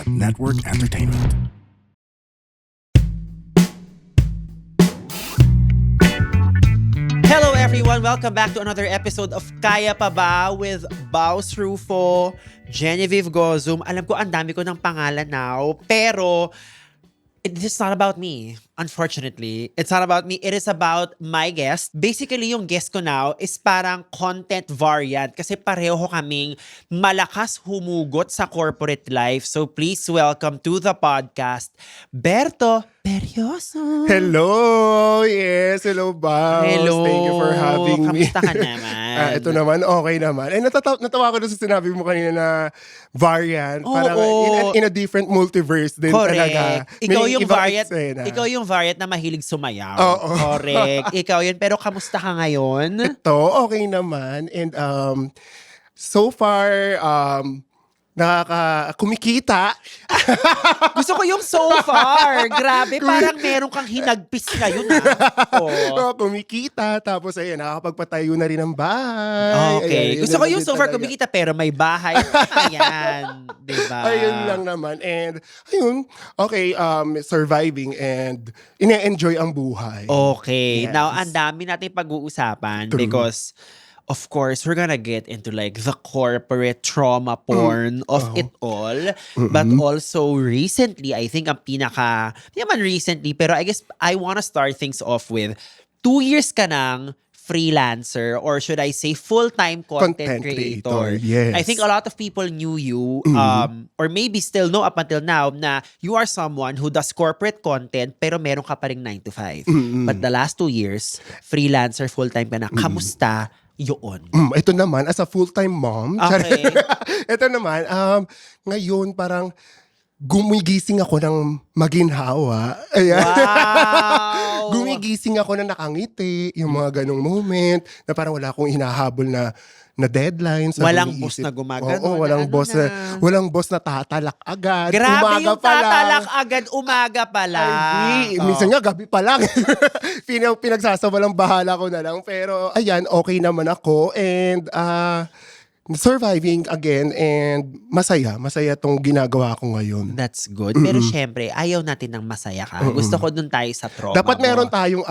Network Entertainment. Hello everyone! Welcome back to another episode of Kaya Pa Ba with Baus Rufo, Genevieve Gozum. Alam ko ang dami ko ng pangalan now, pero this is not about me. Unfortunately, it's not about me. It is about my guest. Basically, yung guest ko now is parang content variant kasi pareho kaming malakas humugot sa corporate life. So please welcome to the podcast, Berto Perioso. Hello! Yes, hello, Baus. Hello. Thank you for having me. Kamusta ka naman? Ito naman, okay naman. Natawa ko na sa sinabi mo kanina na variant. Parang in a different multiverse din talaga. Ikaw May yung ibang variant. eksena. Ikaw yung variant na mahilig sumayaw. Oo. Correct. Ikaw yun. Pero kamusta ka ngayon? Ito, okay naman. And so far, kumikita. Gusto ko yung so far. Grabe, parang meron kang hinagpis ngayon Kumikita. Tapos ayun, nakakapagpatayo na rin ng bahay. Okay. Ayun, Gusto ko yun yung na so din far talaga. kumikita pero may bahay. Ayan. Diba? Ayun lang naman. And, ayun, okay, surviving and ine-enjoy ang buhay. Okay. Yes. Now, ang dami natin pag-uusapan True. because of course, we're gonna get into like the corporate trauma porn of it all. But also recently, I think ang hindi naman recently, pero I guess I wanna start things off with 2 years ka ng freelancer or should I say full-time content creator. Yes. I think a lot of people knew you or maybe still know up until now na you are someone who does corporate content pero meron ka pa ring 9 to 5. But the last 2 years, freelancer, full-time ka na. Kamusta yun? Ito naman, as a full-time mom, Okay. ito naman, ngayon parang gumigising ako ng maginhawa. Ayan. Wow! Gumigising ako na nakangiti, yung mga ganong moment, na parang wala akong hinahabol na deadlines. Walang boss na gumagano. Oo, walang na boss na, walang boss na tatalak agad. Grabe umaga yung pa lang. tatalak agad, umaga pa lang. Ay, minsan nga gabi pa lang. Pinagsasawalang bahala ko na lang. Pero ayan, okay naman ako. And surviving again and masaya tong ginagawa ko ngayon. That's good. Pero syempre, ayaw natin ng masaya ka. Gusto ko dun tayo sa trauma Dapat mo. meron tayong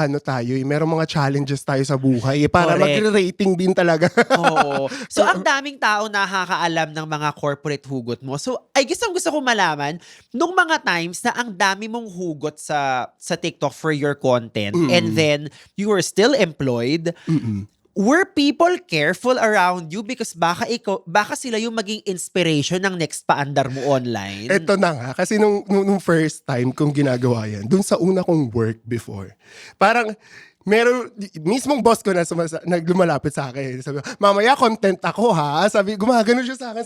merong mga challenges tayo sa buhay para Correct. magre-rating din talaga. Oo. So, ang daming tao nakakaalam ng mga corporate hugot mo. So, I guess ang gusto ko malaman, nung mga times na ang dami mong hugot sa TikTok for your content and then you were still employed, were people careful around you because baka sila yung maging inspiration ng next paandar mo online? Ito na nga, kasi nung first time kong ginagawa yan, dun sa una kong work before, parang mismong boss ko na naglumalapit sa akin. Sabi ko, mamaya content ako ha. Gumagano siya sa akin.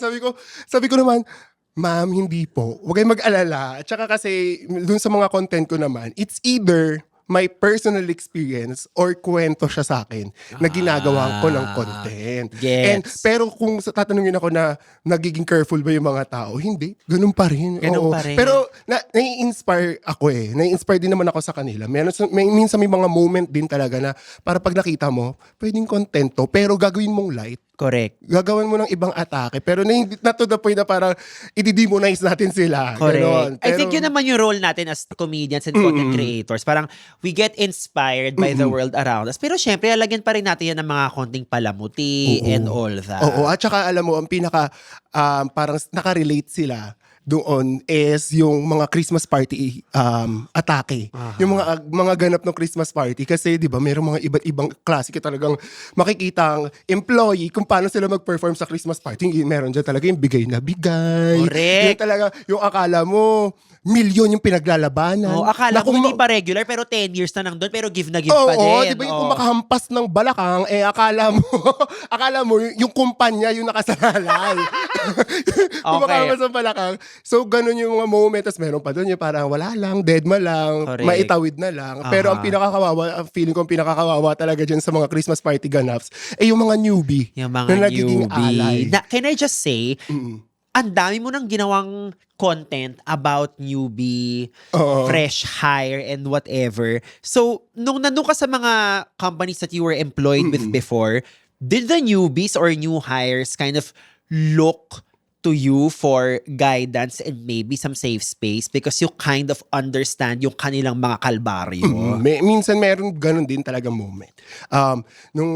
Sabi ko naman, ma'am, hindi po. Huwag kayong mag-alala. At saka kasi, dun sa mga content ko naman, it's either my personal experience or kwento siya sa akin na ginagawa ko ng content. Gets. Pero kung tatanungin ako na nagiging careful ba yung mga tao, hindi. Ganun pa rin. Ganun Oo. pa rin. Pero nai-inspire ako eh. Nai-inspire din naman ako sa kanila. Minsan may mga moment din talaga na para pag nakita mo, pwedeng contento, pero gagawin mong light. Correct. Gagawin mo ng ibang atake. Pero not to the point na parang i-demonize natin sila. Correct. Ganon. I think yun naman yung role natin as comedians and content creators. Parang we get inspired by the world around us. Pero syempre, lalagyan pa rin natin yan ng mga konting palamuti and all that. Oo. At saka alam mo, ang pinaka parang nakarelate sila doon is yung mga Christmas party atake. Yung mga ganap ng Christmas party kasi 'di ba mayroong mga iba't ibang klase ka talagang makikitang employee kung paano sila mag-perform sa Christmas party. Meron dyan talaga yung bigay na bigay. Correct. Yung talaga yung akala mo milyon yung pinaglalabanan. Oh, akala Na mo kung hindi pa regular pero 10 years na nandun pero give na give Oo, pa din. di ba yung kung makahampas ng balakang, akala mo yung kumpanya yung nakasalalay. Kung Okay. makahampas ng balakang. So, ganun yung mga moment. Tapos meron pa doon yung parang wala lang, deadma lang, Correct. maitawid na lang. Pero ang feeling ko ang pinakakawawa talaga dyan sa mga Christmas party ganaps, yung mga newbie. Yung mga na nagiging newbie. alay. Can I just say, ang dami mo nang ginawang content about newbie, fresh hire, and whatever. So, nung nandun ka sa mga companies that you were employed with before, did the newbies or new hires kind of look to you for guidance and maybe some safe space because you kind of understand yung kanilang mga kalbaryo. Minsan meron ganun din talaga moment. Nung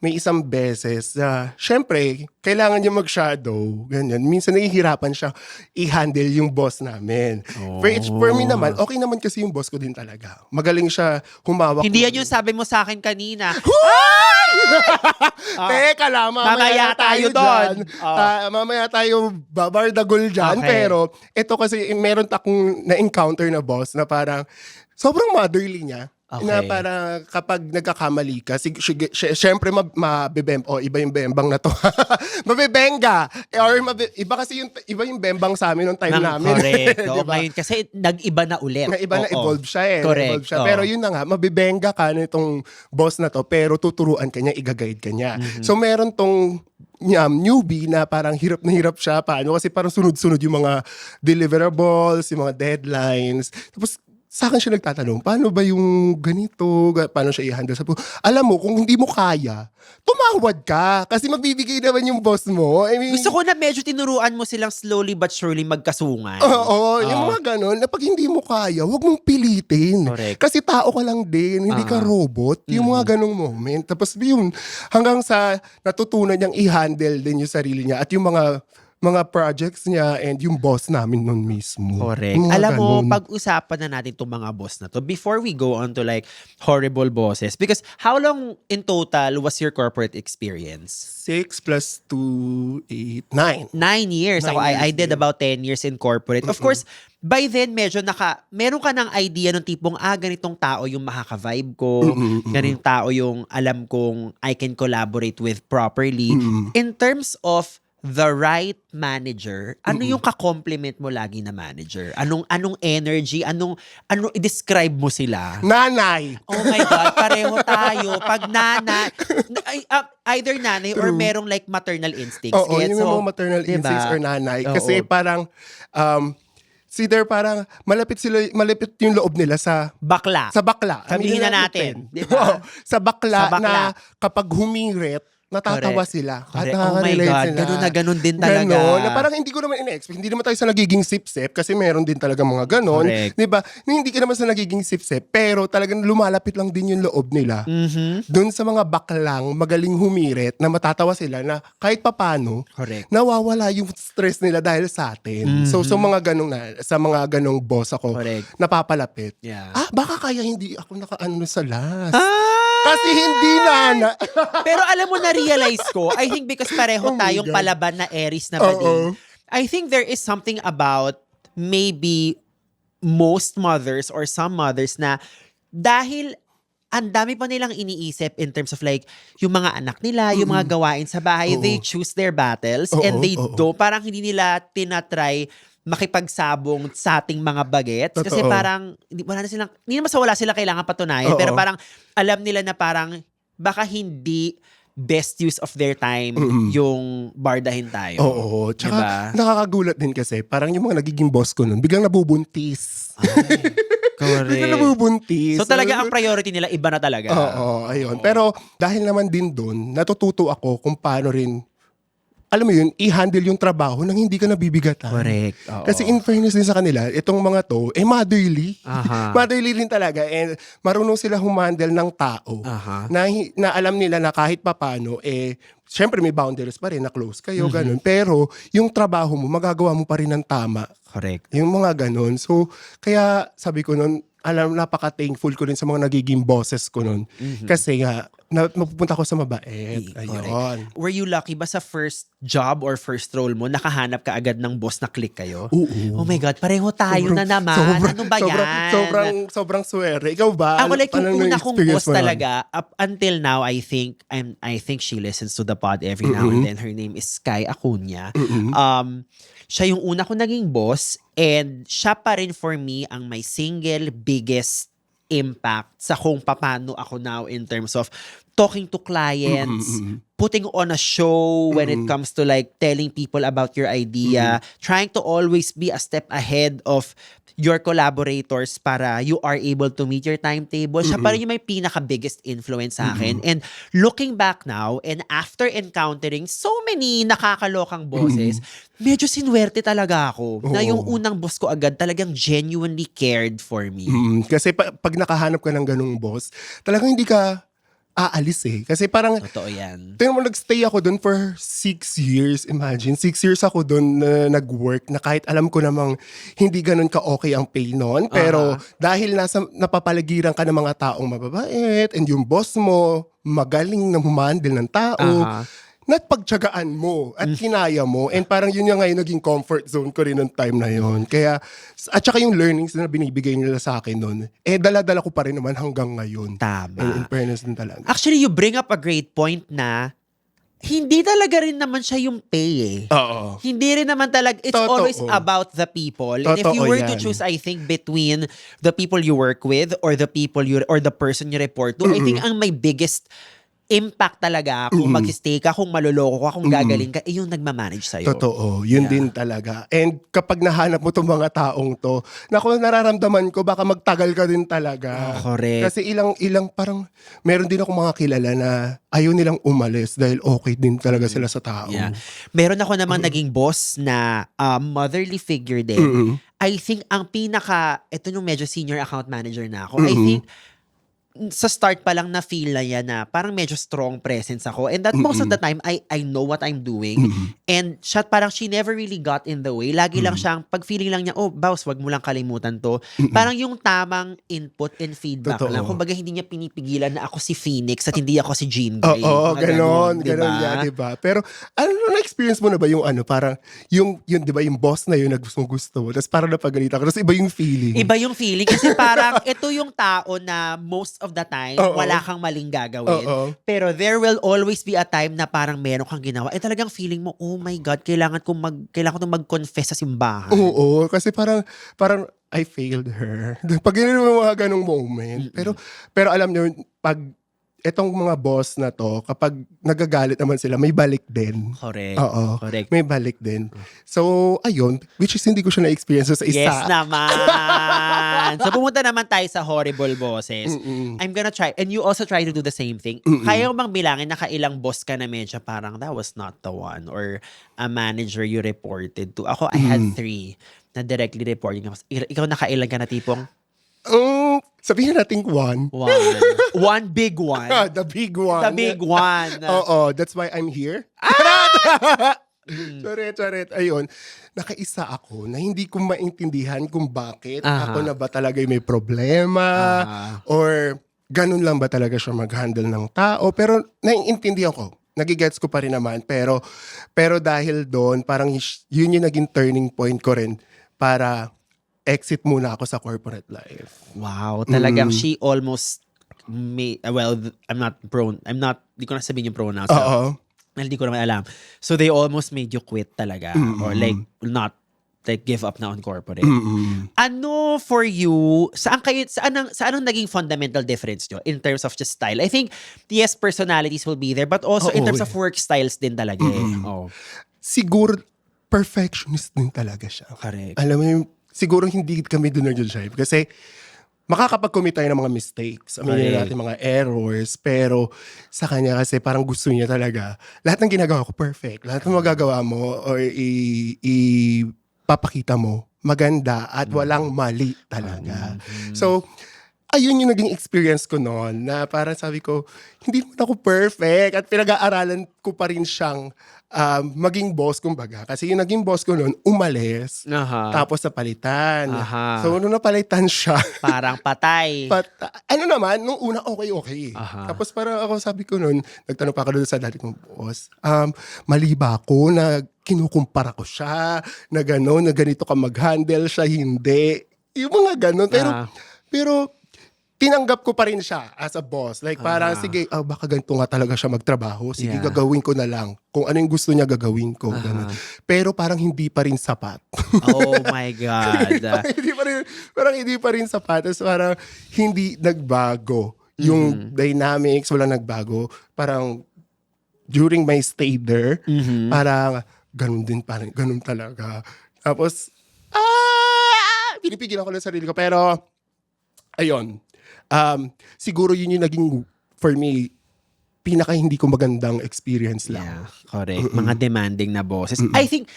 may isang beses na, syempre, kailangan niya mag-shadow, ganyan. Minsan nahihirapan siya i-handle yung boss namin. For me naman, okay naman kasi yung boss ko din talaga. Magaling siya humawak. Hindi yan yung sabi mo sa akin kanina. Teka lang, mamaya tayo doon. Mamaya tayo babardagol dyan. Okay. Pero ito kasi meron akong na-encounter na boss na parang sobrang motherly niya. Okay. Na parang kapag nagkakamali ka, syempre iba yung bembang na to. Mabibenga. Iba kasi iba yung bembang sa amin nung time namin. Correct. Oo, Diba? ngayon kasi nag-iba na ulit. Iba na evolve siya eh. Correct. Evolve siya. Pero yun na nga, mabibenga ka nitong boss na to, pero tuturuan ka niya, i-guide ka niya. So meron tong newbie na parang hirap na hirap siya. Paano? Kasi parang sunod-sunod yung mga deliverables, yung mga deadlines. Tapos sa akin siya nagtatanong, paano ba yung ganito? Paano siya i-handle? Sabi ko, alam mo, kung hindi mo kaya, tumawad ka. Kasi magbibigay naman yung boss mo. I mean, gusto ko na medyo tinuruan mo silang slowly but surely magkasungan. Oo, yung mga ganon, na pag hindi mo kaya, huwag mong pilitin. Correct. Kasi tao ka lang din, hindi ka robot. Yung mga ganong moment. Tapos yun, hanggang sa natutunan niyang i-handle din yung sarili niya at yung mga projects niya and yung boss namin nun mismo. Correct. Mga Alam mo, ganon. pag-usapan na natin itong mga boss na to before we go on to like horrible bosses. Because how long in total was your corporate experience? 6 plus 2, 8, 9. 9 years. Ako, 9 years I did din. about 10 years in corporate. Of course, by then, medyo meron ka ng idea ng tipong, ganitong tao yung makaka-vibe ko. Ganitong tao yung alam kong I can collaborate with properly. In terms of the right manager, ano yung ka-compliment mo lagi na manager? Anong energy? Anong i-describe mo sila? Nanay! Oh my God, pareho tayo. Pag either nanay or merong like maternal instincts. Oo, Gets? yung So, mga maternal diba? instincts or nanay. Oo. Kasi parang, parang malapit yung loob nila sa Bakla. bakla. Sabihin na Aminin natin. natin. Diba? Oo, sa bakla Sa bakla. na kapag humirit, natatawa Correct. sila. Correct. At Oh my nakaka-relate God, sila. ganun na ganun din talaga. Ganon, na parang hindi ko naman in-expect. Hindi naman tayo sa nagiging sip-sip kasi meron din talaga mga ganon. Correct. Diba? Hindi ka naman sa nagiging sip-sip pero talagang lumalapit lang din yung loob nila. Doon sa mga baklang magaling humirit na matatawa sila na kahit papano, Correct. nawawala yung stress nila dahil sa atin. So mga sa mga ganong boss ako, Correct. napapalapit. Yeah. Baka kaya hindi ako nakaano sa last. Kasi hindi na. Pero alam mo, na-realize ko, I think because pareho Oh my tayong God. palaban na Aries na bading, Oo. I think there is something about maybe most mothers or some mothers na dahil ang dami pa nilang iniisip in terms of like yung mga anak nila, yung mga gawain sa bahay, they choose their battles and they parang hindi nila tinatry makipagsabong sa ating mga bagets. Kasi Totoo. parang, hindi naman sa wala sila kailangan patunayan, Oo. pero parang alam nila na parang baka hindi best use of their time yung bardahin tayo. Oo. Tsaka Diba? nakakagulat din kasi parang yung mga nagiging boss ko nun, biglang nabubuntis. Correct. Biglang nabubuntis. So talaga ang priority nila iba na talaga. Oo, ayun. Pero dahil naman din dun, natututo ako kung paano rin, alam mo yun, i-handle yung trabaho nang hindi ka nabibigatan. Correct. Oo. Kasi in fairness din sa kanila, itong mga to, motherly. Aha. Motherly rin talaga. And marunong sila humandle ng tao. Aha. Na alam nila na kahit papano, syempre may boundaries pa rin, na close kayo, ganun. Pero yung trabaho mo, magagawa mo pa rin ng tama. Correct. Yung mga ganun. So, kaya sabi ko nun, napaka-thankful ko rin sa mga nagiging bosses ko nun. Kasi nga, mapupunta ko sa mabait. Ayun. Were you lucky ba sa first job or first role mo, nakahanap ka agad ng boss na click kayo? Oo. Oh my God, pareho tayo na naman. Ano ba yan? Sobrang swerte. Ikaw ba? Ako like yung una kong experience boss mo nun? talaga, up until now, I think she listens to the pod every now and then. Her name is Sky Acuna. Siya yung una kong naging boss and siya pa rin for me ang may single biggest impact sa kung paano ako now in terms of talking to clients, putting on a show when it comes to like telling people about your idea, trying to always be a step ahead of your collaborators para you are able to meet your timetable. Siya pa rin yung may pinaka-biggest influence sa akin. And looking back now, and after encountering so many nakakalokang bosses, medyo sinwerte talaga ako na yung unang boss ko agad talagang genuinely cared for me. Kasi pag nakahanap ka ng ganung boss, talagang hindi ka aalis eh. Kasi parang, Totoo yan. tingnan mo, nagstay ako doon for 6 years. Imagine, 6 years ako doon na nag-work na kahit alam ko namang hindi ganun ka-okay ang pay noon. Pero dahil napapaligiran ka ng mga taong mababait and yung boss mo magaling na humandle ng tao, napagtyagaan mo at kinaya mo. And parang yun yung ngayon naging comfort zone ko rin ng time na yun. Kaya, at saka yung learnings na binibigay nila sa akin noon, dala-dala ko pa rin naman hanggang ngayon. Tama. In fairness din talaga. Actually, you bring up a great point na hindi talaga rin naman siya yung pay eh. Oo. Hindi rin naman talaga, it's Totoo. always about the people. And if you Totoo were to yan. choose, I think, between the people you work with or the people or the person you report to, I think ang may biggest impact talaga kung mag-stay ka, kung maluloko ka, kung gagaling ka, yung nagmamanage sa'yo. Totoo. Yun din talaga. And kapag nahanap mo itong mga taong to, naku, nararamdaman ko, baka magtagal ka din talaga. Correct. Kasi ilang parang, meron din ako mga kilala na ayaw nilang umalis dahil okay din talaga sila sa tao. Yeah. Meron ako namang naging boss na motherly figure din. I think ang ito yung medyo senior account manager na ako. I think sa start pa lang na feel na yan na parang medyo strong presence ako. And that most of the time, I know what I'm doing. And siya parang she never really got in the way. Lagi lang siyang, pag feeling lang niya, oh, boss, wag mo lang kalimutan to. Parang yung tamang input and feedback Totoo. lang. Kumbaga hindi niya pinipigilan na ako si Phoenix at hindi ako si Jean Grey. Oo, Mga ganon diba? yan, diba? Pero, na-experience mo na ba yung parang, yung diba, yung boss na yun na gusto mo, tapos parang napagalitan ka, tapos iba yung feeling. Iba yung feeling kasi parang ito yung tao na most of the time, wala kang maling gagawin. Pero there will always be a time na parang meron kang ginawa. Talagang feeling mo, oh my God, kailangan kong mag-confess sa simbahan. Oo, kasi parang I failed her. Pag yun yung mga ganong moment. Pero alam niyo, pag etong mga boss na to, kapag nagagalit naman sila, may balik din. Correct. Oo. Correct. May balik din. So, ayun, which is hindi ko siya na-experience sa isa. Yes naman. So, pumunta naman tayo sa horrible bosses. I'm gonna try, and you also try to do the same thing. Kaya mo bang bilangin na kailang boss ka na medyo parang that was not the one or a manager you reported to? Ako, I had 3 na directly reporting ako. Ikaw nakailan ka na tipong? Sabihin natin one. One big one. The big one. The big one. Oo, that's why I'm here. Charet. Ayun, nakaisa ako na hindi ko maintindihan kung bakit ako na ba talaga may problema or ganun lang ba talaga siya mag-handle ng tao. Pero naiintindihan ko. Nagigets ko pa rin naman. Pero dahil doon, parang yun yung naging turning point ko rin para exit muna ako sa corporate life. Wow, talagang she almost well, di ko na sabihin yung pronouns. Oo. Hindi ko naman alam. So they almost made you quit talaga or like not like give up na on corporate. Ano for you, saan ang naging fundamental difference nyo in terms of just style? I think yes, personalities will be there but also in terms of work styles din talaga Siguro perfectionist din talaga siya. Correct. Alam mo yung siguro hindi kami doon nag-jive kasi makakapag-commit tayo ng mga mistakes. Aminin natin mga errors. Pero sa kanya kasi parang gusto niya talaga. Lahat ng ginagawa ko perfect. Lahat ng magagawa mo or ipapakita mo maganda at walang mali talaga. So, ayun yung naging experience ko noon na parang sabi ko, hindi naman ako perfect at pinag-aaralan ko pa rin siyang maging boss kumbaga. Kasi yung naging boss ko noon, umalis. Tapos napalitan. So, nung napalitan siya, parang patay. ano naman, nung una okay. Tapos parang ako sabi ko noon, nagtanong pa ako doon sa dati kong boss, mali ba ako na kinukumpara ko siya, na gano'n, na ganito ka mag-handle siya, hindi. Yung mga gano'n. Pero tinanggap ko pa rin siya as a boss. Like parang, sige, baka ganito nga talaga siya magtrabaho. Sige, Yeah. gagawin ko na lang. Kung ano yung gusto niya, gagawin ko. Ganun. Pero parang hindi pa rin sapat. Oh my God. parang hindi pa rin sapat. Tapos parang hindi nagbago. Yung dynamics, walang nagbago. Parang during my stay there, parang ganun din, parang ganun talaga. Tapos, pinipigil ako ng sarili ko. Pero, ayun. Siguro yun yung naging, for me, pinaka hindi ko magandang experience lang. Yeah, correct. Mga demanding na bosses. I think,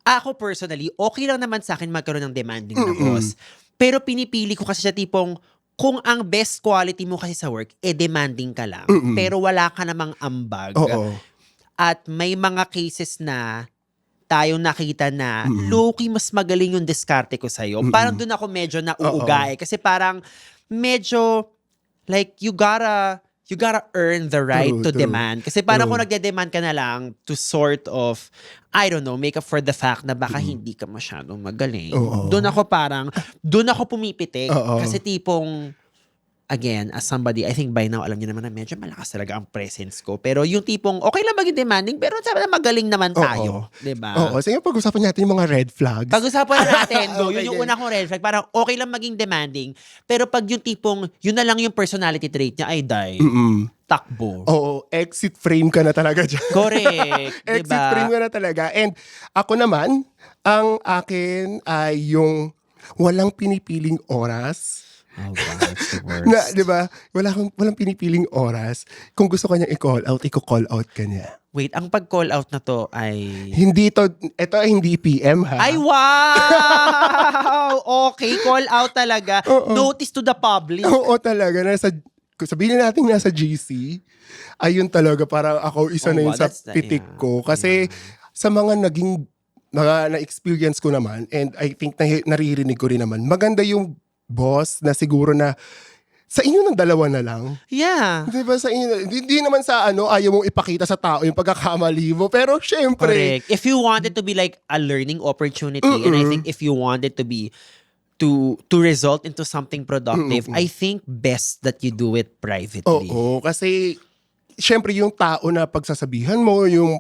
ako personally, okay lang naman sa akin magkaroon ng demanding na boss. Pero pinipili ko kasi sa tipong, kung ang best quality mo kasi sa work, demanding ka lang. Pero wala ka namang ambag. Oo. At may mga cases na tayong nakita na low-key mas magaling yung diskarte ko sa'yo. Parang doon ako medyo nauuga eh. Kasi parang medyo like you gotta earn the right to demand. Kasi parang kung nagde-demand ka na lang to sort of, I don't know, make up for the fact na baka hindi ka masyadong magaling. Doon ako pumipitik. Kasi tipong, again, as somebody, I think by now, alam niyo naman na medyo malakas talaga ang presence ko. Pero yung tipong, okay lang maging demanding, pero sabi na magaling naman tayo. Diba? Oo. Sige, pag-usapan natin yung mga red flags. Pag-usapan na natin, go. Okay, Yun yung una kong red flag. Parang okay lang maging demanding, pero pag yung tipong, yun na lang yung personality trait niya, ay die. Takbo. Oo, exit frame ka na talaga dyan. Correct. Exit Diba? frame ka na talaga. And ako naman, ang akin ay yung walang pinipiling oras. Oh God, that's the worst. Na, di ba? Walang pinipiling oras. Kung gusto ka niyang i-call out, i-call out ka niya. Wait, ang pag-call out na to ay... Ito ay hindi PM ha. Ay, wow! Okay, call out talaga. Notice to the public. Oo talaga. Sabihin na natin nasa GC, ayun talaga parang ako isa na yun sa pitik ko. Kasi sa mga na-experience ko naman, and I think naririnig ko rin naman, maganda yung boss na siguro na sa inyo ng dalawa na lang. Yeah. Di ba sa inyo? Hindi naman sa ayaw mong ipakita sa tao yung pagkakamali mo. Pero syempre. Correct. If you want it to be like a learning opportunity, and I think if you want it to be to result into something productive, I think best that you do it privately. Oo, kasi syempre yung tao na pagsasabihan mo, yung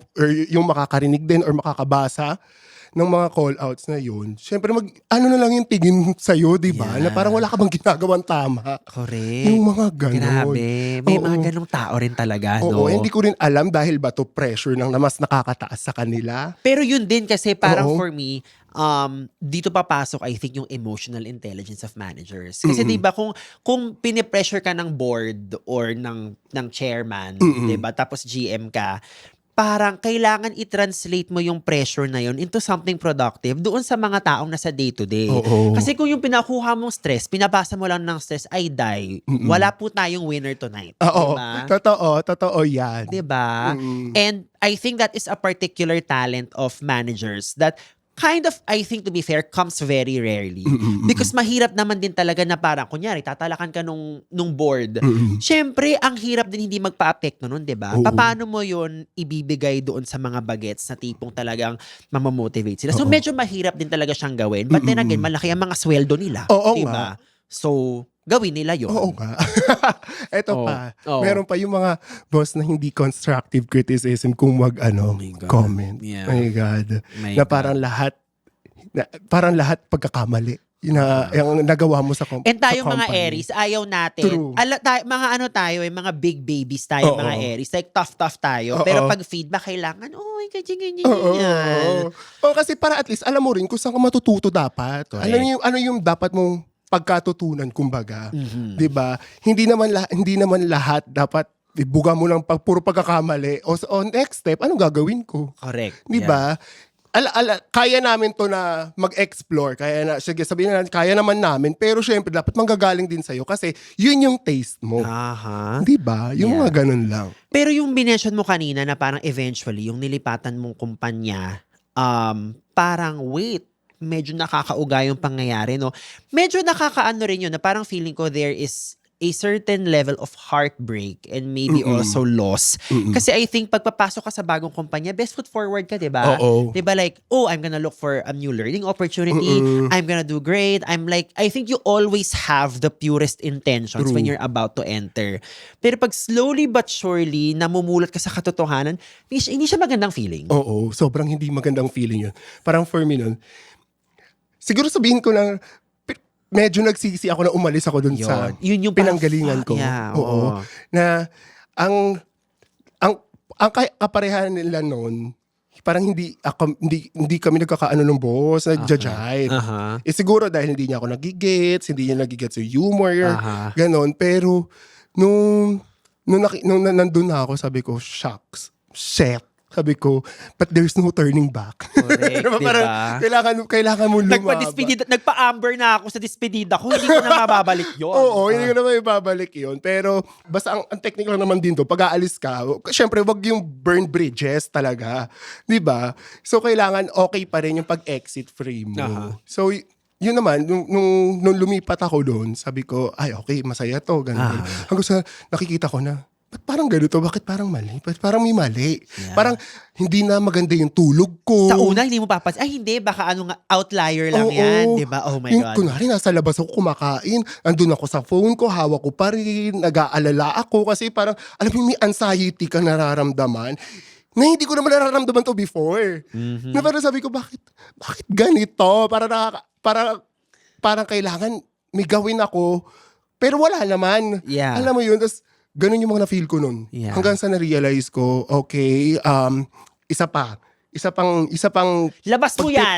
makakarinig din or makakabasa ng mga call-outs na yun, syempre ano na lang yung tingin sa'yo, di ba? Na parang wala ka bang ginagawang tama. Correct. Yung mga ganon. Grabe. May mga ganong tao rin talaga, no? Oo, hindi ko rin alam dahil ba to pressure na mas nakakataas sa kanila. Pero yun din kasi parang for me, dito papasok I think yung emotional intelligence of managers. Kasi 'di ba kung pinipressure ka ng board or ng chairman, 'di ba? Tapos GM ka, parang kailangan i-translate mo yung pressure na yun into something productive doon sa mga taong nasa day-to-day. Kasi kung yung pinakuha mong stress, pinabasa mo lang ng stress, ay die. Wala po tayong winner tonight. Oo, diba? totoo yan. Diba? And I think that is a particular talent of managers that kind of, I think to be fair, comes very rarely. Because mahirap naman din talaga na parang, kunyari, tatalakan ka nung board. Siyempre, ang hirap din hindi magpa-apekto nun, di ba? Paano mo yun ibibigay doon sa mga bagets na tipong talagang mamamotivate sila? So, medyo mahirap din talaga siyang gawin. But then again, malaki ang mga sweldo nila. Oo di nga. ba? So, gawin nila yun. Oo nga. Eto pa. Meron pa yung mga boss na hindi constructive criticism kung comment. Yeah. My God. My Na God. parang lahat pagkakamali. Yung nagawa mo sa And tayo sa mga company. Aries, ayaw natin. True. Mga big babies tayo, mga Aries. Like, tough tayo. Pero pag feedback, kailangan, ganyan. Kasi para at least, alam mo rin kung saan ka matututo dapat. Correct. Alam mo ano yung dapat mong pagkatutunan, kumbaga. 'Di ba? Hindi naman lahat dapat ibuga mo ng puro pagkakamali. O next step, anong gagawin ko? Correct. 'Di ba? Kaya namin to na mag-explore. Sige, sabihin na natin, kaya naman namin. Pero syempre, dapat manggagaling din sa'yo kasi yun yung taste mo. Aha. Di ba? Yung mga ganun lang. Pero yung binention mo kanina na parang eventually, yung nilipatan mong kumpanya, parang wait, medyo nakakauga yung pangyayari, no? Medyo nakakaano rin yun na parang feeling ko there is a certain level of heartbreak and maybe also loss. Kasi I think pagpapasok ka sa bagong kumpanya, best foot forward ka, diba? Oo. Diba like, oh, I'm gonna look for a new learning opportunity. I'm gonna do great. I think you always have the purest intentions True. when you're about to enter. Pero pag slowly but surely, namumulat ka sa katotohanan, hindi siya magandang feeling. Oo, sobrang hindi magandang feeling yun. Parang for me nun, siguro sabihin ko na, medyo nagsisi ako na umalis ako dun sa Yun yung pinanggalingan ko. Yeah, Oo. Na ang kaparehan nila noon, parang hindi kami nagkakaano ng boss, nagja-jive. Siguro dahil hindi niya ako nagigets, hindi niya nagigets yung humor, ganon. Pero nung nandun na ako, sabi ko, shucks, shit. Sabi ko, but there's no turning back. Correct, Parang kailangan mo lumaba. Nagpa-amber na ako sa despedida ko, hindi ko na mababalik yun. Oo, hindi ko na mababalik yun. Pero basta ang technique lang naman din to, pag aalis ka, syempre wag yung burn bridges talaga. 'Di ba? So kailangan okay pa rin yung pag-exit frame mo. So yun naman, nung lumipat ako doon, sabi ko, ay okay, masaya to, ganun. Hanggang sa nakikita ko na, ba't parang ganito? Bakit parang mali? Ba't parang may mali? Yeah. Parang hindi na maganda yung tulog ko. Sa una, hindi mo papansin. Ay, hindi. Baka outlier lang yan. Diba? Oh my God. Kunwari, nasa labas ako kumakain. Andun ako sa phone ko. Hawak ko pa rin. Nag-aalala ako. Kasi parang, alam mo, may anxiety ka nararamdaman na hindi ko naman nararamdaman to before. Na parang sabi ko, bakit ganito? Parang kailangan may gawin ako. Pero wala naman. Yeah. Alam mo yun, tas ganun yung mga na-feel ko nun. Yeah. Hanggang sa na-realize ko, okay, isa pang labas mo yan.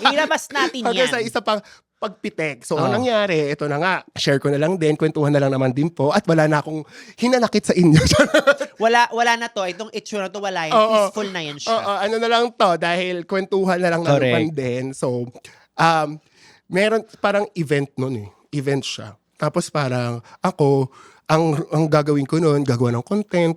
Ilabas natin yan. Hanggang sa isa pang pagpitek. So, anong nangyari? Ito na nga. Share ko na lang din. Kwentuhan na lang naman din po. At wala na akong hinanakit sa inyo. wala na to. Itong itsura to wala yan. Peaceful na yan siya. Ano na lang to. Dahil kwentuhan na lang naman din. So, meron parang event nun eh. Event siya. Tapos parang ako, ang gagawin ko noon, gagawa ng content,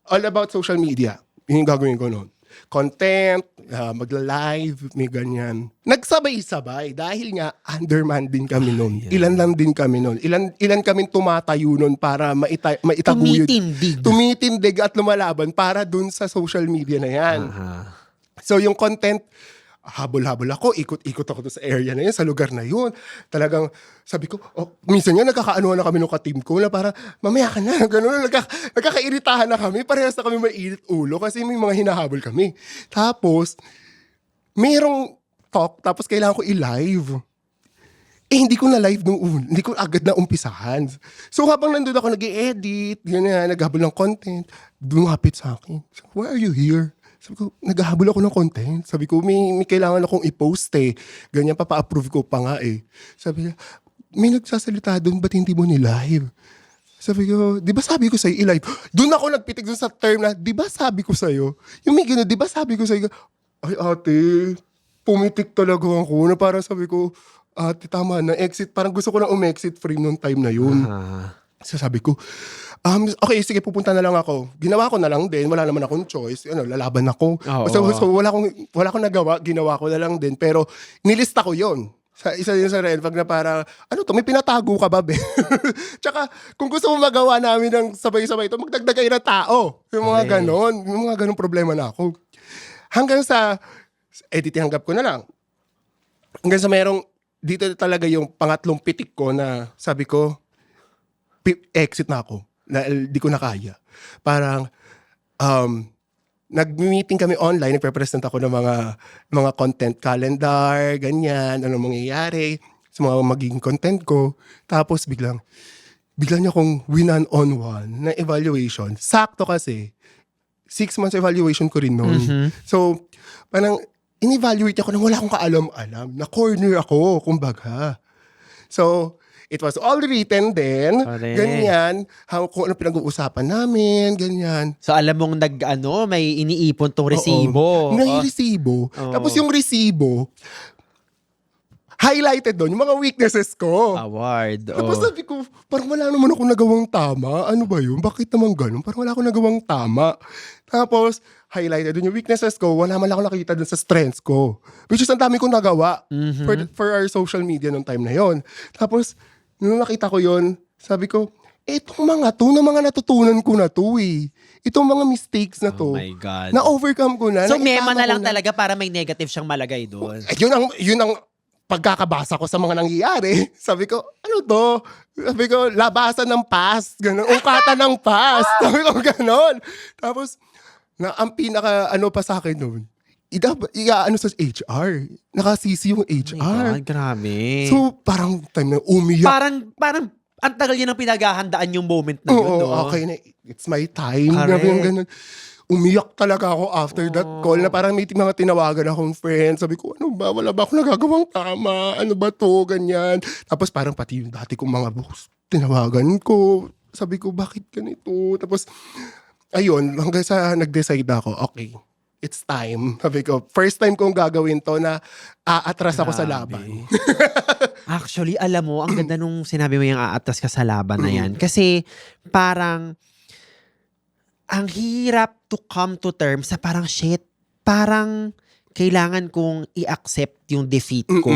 all about social media. Yun yung gagawin ko noon. Content, magla-live, may ganyan. Nagsabay-sabay dahil nga underman din kami noon. Ilan lang din kami noon. Ilan kami tumatayo noon para maitaguyod. Tumitindig at lumalaban para dun sa social media na yan. So yung content, habol-habol ako, ikot-ikot ako doon sa area na yun, sa lugar na yun. Talagang, sabi ko, minsan nga nagkakaanuhan na kami ng ka-team ko na para, mamaya ka na, gano'n, nagkakairitahan na kami, parehas na kami mainit ulo kasi may mga hinahabol kami. Tapos, mayroong talk, tapos kailangan ko i-live. Hindi ko na live hindi ko agad na umpisahan. So habang nandun ako nag-i-edit, ganyan, naghabol ng content, dumapit sa akin, why are you here? Sabi ko, naghahabol ako ng content. Sabi ko, may kailangan akong i-post eh. Ganyan, papa-approve ko pa nga eh. Sabi niya, may nagsasalita doon, ba't hindi mo ni-live? Sabi ko, di ba sabi ko sa'yo i-live? Doon ako nagpitik doon sa term na, di ba sabi ko sa'yo? Yung may gano'n, di ba sabi ko sa'yo? Ay ate, pumitik talaga ako. Na parang sabi ko, ate tama na, exit. Parang gusto ko na umexit frame noong time na yun. So sabi ko, okay, sige, pupunta na lang ako. Ginawa ko na lang din, wala naman akong choice. Lalaban ako. So wala akong nagawa, ginawa ko na lang din. Pero nilista ko yon sa isa din sa red flag na parang, may pinatago ka ba, be? Tsaka, kung gusto mo magawa namin ng sabay-sabay ito, magdagdag kayo na tao. Yung mga ganon. Yung mga ganon problema na ako. Hanggang sa, titanggap ko na lang. Hanggang sa merong, dito talaga yung pangatlong pitik ko na sabi ko, exit na ako. Di ko na kaya. Parang, nag-meeting kami online, nagpe-present ako ng mga content calendar, ganyan, anong mangyayari sa mga magiging content ko. Tapos bigla niya akong one-on-one na evaluation. Sakto kasi, 6 months evaluation ko rin noon. So, parang, in-evaluate ako nang wala akong kaalam-alam. Na-corner ako, kumbaga. So, it was all written then, ganyan, kung ano pinag-uusapan namin, ganyan. So alam mong may iniipon tong resibo. May resibo. Tapos yung resibo, highlighted doon, yung mga weaknesses ko. Award. Tapos sabi ko, parang wala naman ako nagawang tama. Ano ba yun? Bakit naman ganun? Parang wala ako nagawang tama. Tapos, highlighted doon yung weaknesses ko, wala man lang ako nakikita doon sa strengths ko. Which is ang dami kong nagawa for our social media noong time na yon. Tapos, nung nakita ko yon, Sabi ko, itong mga to, na mga natutunan ko na to eh. Itong mga mistakes na to, Oh my God. na-overcome ko na. So, mema naitama na ko lang talaga para may negative siyang malagay doon. Yun ang pagkakabasa ko sa mga nangyayari. Sabi ko, ano to? Sabi ko, labasan ng past. Ganun. Ungkatan ng past. Sabi ko, ganun. Tapos, ang pinaka ano pa sa akin noon, ano sa HR. Nakasisi yung Oh my HR. God, grabe. So, parang time na umiyak. Parang ang tagal niya nang pinaghahandaan yung moment na yun, Oo, no? okay na. It's my time. Correct. Grabe yung ganun. Umiyak talaga ako after that call na parang may mga tinawagan akong friends. Sabi ko, ano ba? Wala ba ako nagagawang tama? Ano ba to? Ganyan. Tapos parang pati yung dati kong mga boss, tinawagan ko. Sabi ko, bakit ganito? Tapos, ayun, hanggang sa nag-decide ako, okay, it's time. Sabi ko, first time kong gagawin to na aatras ako sa Grabe. laban. Actually, alam mo, ang ganda nung sinabi mo yung aatas ka sa laban na yan. Kasi parang ang hirap to come to terms sa parang shit. Parang kailangan kong i-accept yung defeat ko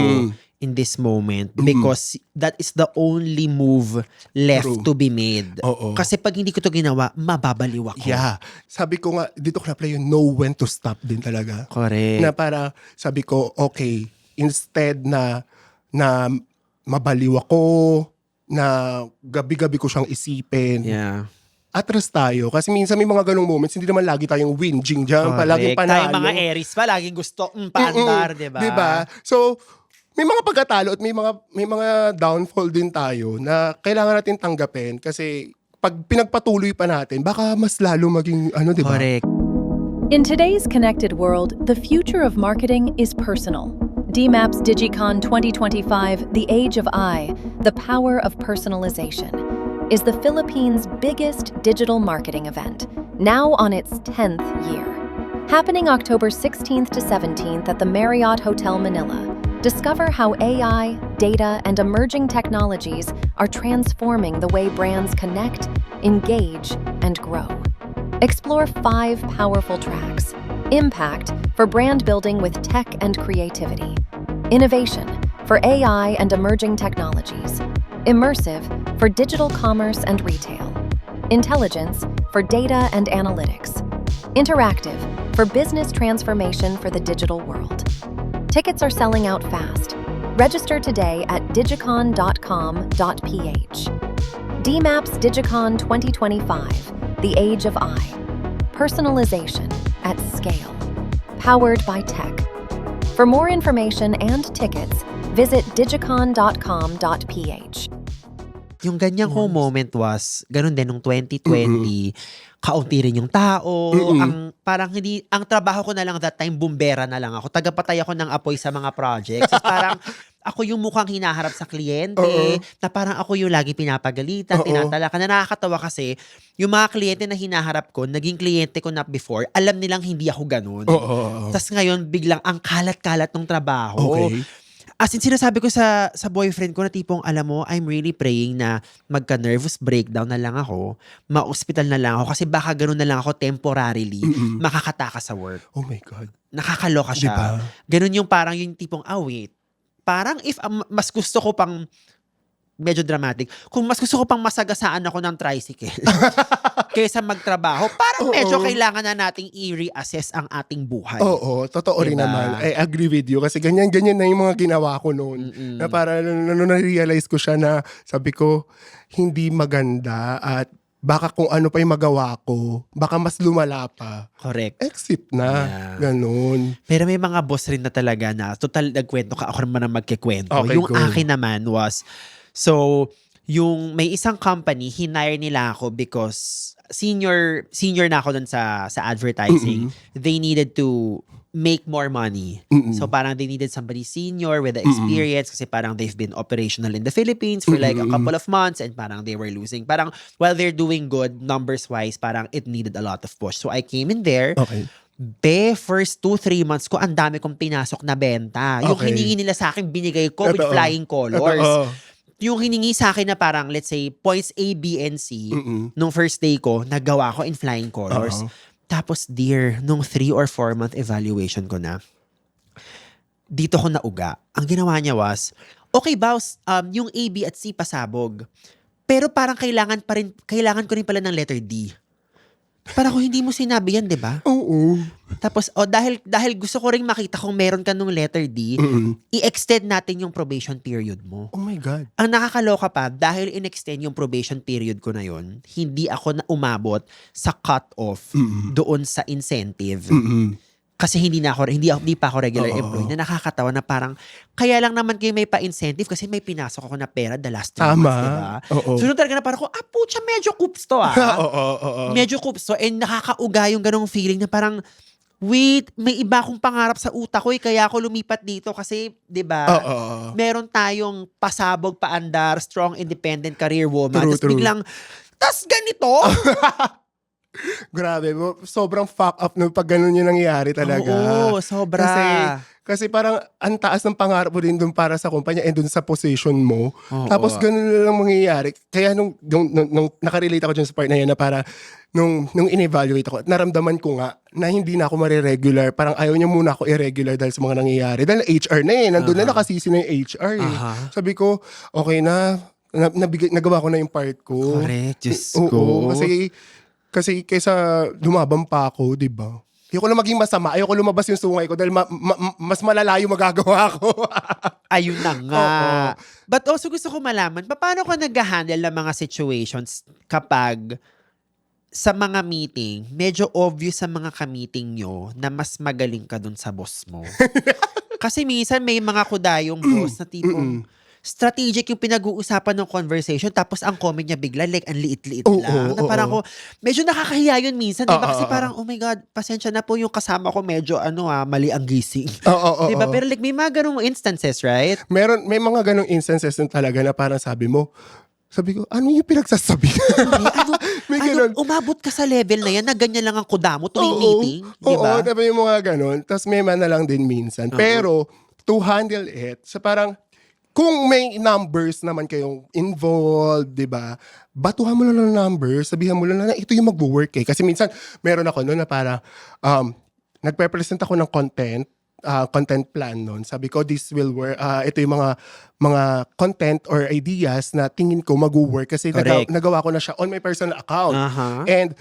in this moment because that is the only move left True. to be made. Oo. Kasi pag hindi ko to ginawa, mababaliw ako. Yeah. Sabi ko nga, dito ko na-play yung know when to stop din talaga. Correct. Na para sabi ko, okay, instead na mabaliw ako, na gabi-gabi ko siyang isipin, Yeah. atras tayo. Kasi minsan may mga ganong moments, hindi naman lagi tayong whinging dyan, palaging Correct. panalo. Tayo mga Aries pa, laging gusto, paandar, diba? Diba? So, may mga pagkatalo at may mga downfall din tayo na kailangan natin tanggapin kasi pag pinagpatuloy pa natin, baka mas lalo maging diba? Correct. In today's connected world, the future of marketing is personal. DMAP's Digicon 2025, The Age of I, The Power of Personalization, is the Philippines' biggest digital marketing event, now on its 10th year. Happening October 16th to 17th at the Marriott Hotel Manila, discover how AI, data, and emerging technologies are transforming the way brands connect, engage, and grow. Explore 5 powerful tracks. Impact for brand building with tech and creativity. Innovation for AI and emerging technologies. Immersive for digital commerce and retail. Intelligence for data and analytics. Interactive for business transformation for the digital world. Tickets are selling out fast. Register today at digicon.com.ph. DMAP's Digicon 2025, The Age of I. Personalization at scale. Powered by tech. For more information and tickets, visit digicon.com.ph. Yung ganyang kong moment was, ganun din nung 2020, kaunti rin yung tao, parang hindi, ang trabaho ko na lang that time, bumbera na lang ako. Tagapatay ako ng apoy sa mga projects. So, parang ako yung mukhang hinaharap sa kliyente, na parang ako yung lagi pinapagalitan, tinatalakan. Na nakakatawa kasi, yung mga kliyente na hinaharap ko, naging kliyente ko na before, alam nilang hindi ako ganun. Tapos ngayon, biglang ang kalat-kalat ng trabaho. Okay. As in, sinasabi ko sa boyfriend ko na tipong, alam mo, I'm really praying na magka-nervous breakdown na lang ako, ma-hospital na lang ako, kasi baka ganun na lang ako temporarily, makakatakas sa work. Oh my God. Nakakaloka siya. Diba? Ganun yung parang yung tipong, wait. Parang if mas gusto ko pang, medyo dramatic, kung mas gusto ko pang masagasaan ako ng tricycle kaysa magtrabaho, parang medyo kailangan na nating i-reassess ang ating buhay. Oo, totoo rin Diba? naman. I agree with you. Kasi ganyan na yung mga ginawa ko noon. Na para na-realize ko siya na sabi ko, hindi maganda at baka kung ano pa yung magawa ko, baka mas lumala pa. Correct. Exit na. Yeah. Ganun. Pero may mga boss rin na talaga na total nagkwento ka, ako naman ang magkikwento. Okay, Yung go. akin naman was, so, yung may isang company, hinire nila ako because senior na ako dun sa advertising. They needed to make more money. So parang they needed somebody senior with the experience kasi parang they've been operational in the Philippines for like a couple of months and parang they were losing. Parang while they're doing good numbers-wise, parang it needed a lot of push. So I came in there. Okay. First 2-3 months ko, ang dami kong pinasok na benta. Yung Okay. hiningi nila sa akin, binigay ko with Totoo. flying colors. Totoo. Yung hiningi sa akin na parang, let's say, points A, B, and C, nung first day ko, nagawa ko in flying colors. Tapos, dear, nung 3 or 4 month evaluation ko na, dito ko nauga. Ang ginawa niya was, okay, boss, yung A, B, at C pasabog. Pero parang kailangan ko rin pala ng letter D. Para kung hindi mo sinabi yan, di ba? Oo. Tapos, dahil gusto ko rin makita kung meron ka nung letter D, i-extend natin yung probation period mo. Oh my God. Ang nakakaloka pa, dahil in-extend yung probation period ko na yon, hindi ako na umabot sa cut-off doon sa incentive. Kasi hindi pa ako regular employee, na nakakatawa na parang, kaya lang naman kayo may pa-incentive kasi may pinasok ako na pera the last 3 months, diba? Oo. So, talaga na parang pucha, medyo coops to Oo. Medyo coops to. And nakakauga yung ganong feeling na parang, wait, may iba akong pangarap sa utak ko kaya ako lumipat dito kasi, diba, meron tayong pasabog, paandar, strong, independent career woman. Tapos biglang, tas ganito? Grabe, sobrang fuck up no pag ganun yung nangyayari talaga. Oo, sobra. Kasi parang ang taas ng pangarap mo din dun para sa kumpanya and dun sa position mo. Oo. Tapos ganun na lang mangyayari. Kaya nung nakarelate ako dyan sa part na yan na para nung in-evaluate ako, naramdaman ko nga na hindi na ako mariregular. Parang ayaw niya muna ako irregular dahil sa mga nangyayari. Dahil HR na nandun na nakasisi na yung HR Sabi ko, okay na, nagawa ko na yung part ko. Correct, Diyos Oo, ko. kasi kaysa lumaban pa ako, di ba? Ayoko na maging masama. Ayoko lumabas yung sungay ko dahil mas malalayo magagawa ko. Ayun na nga. Oo. But also gusto ko malaman, paano ka nag-handle ng mga situations kapag sa mga meeting, medyo obvious sa mga ka-meeting nyo na mas magaling ka dun sa boss mo? Kasi minsan may mga kudayong boss na tipong strategic yung pinag-uusapan ng conversation tapos ang comment niya bigla like ang liit-liit lang. Na parang ko, medyo nakakahiya yun minsan, diba? Kasi parang, oh my God, pasensya na po yung kasama ko medyo mali ang gising. Diba? Pero like may mga ganung instances, right? May mga ganung instances din talaga na parang sabi ko, ano yung pinagsasabi? May ganun. Umabot ka sa level na yan na ganyan lang ang kuda mo tuwing meeting? Oo, Diba? diba yung mga ganun. Tapos may man na lang din minsan. Pero, to handle it, so parang, kung may numbers naman kayong involved, di ba? Batuhan mo lang ng numbers, sabihan mo lang na ito yung mag-work eh. Kasi minsan, meron ako noon na para, nagpe-present ako ng content plan noon. Sabi ko, this will work. Ito yung mga content or ideas na tingin ko mag-work kasi nagawa ko na siya on my personal account. And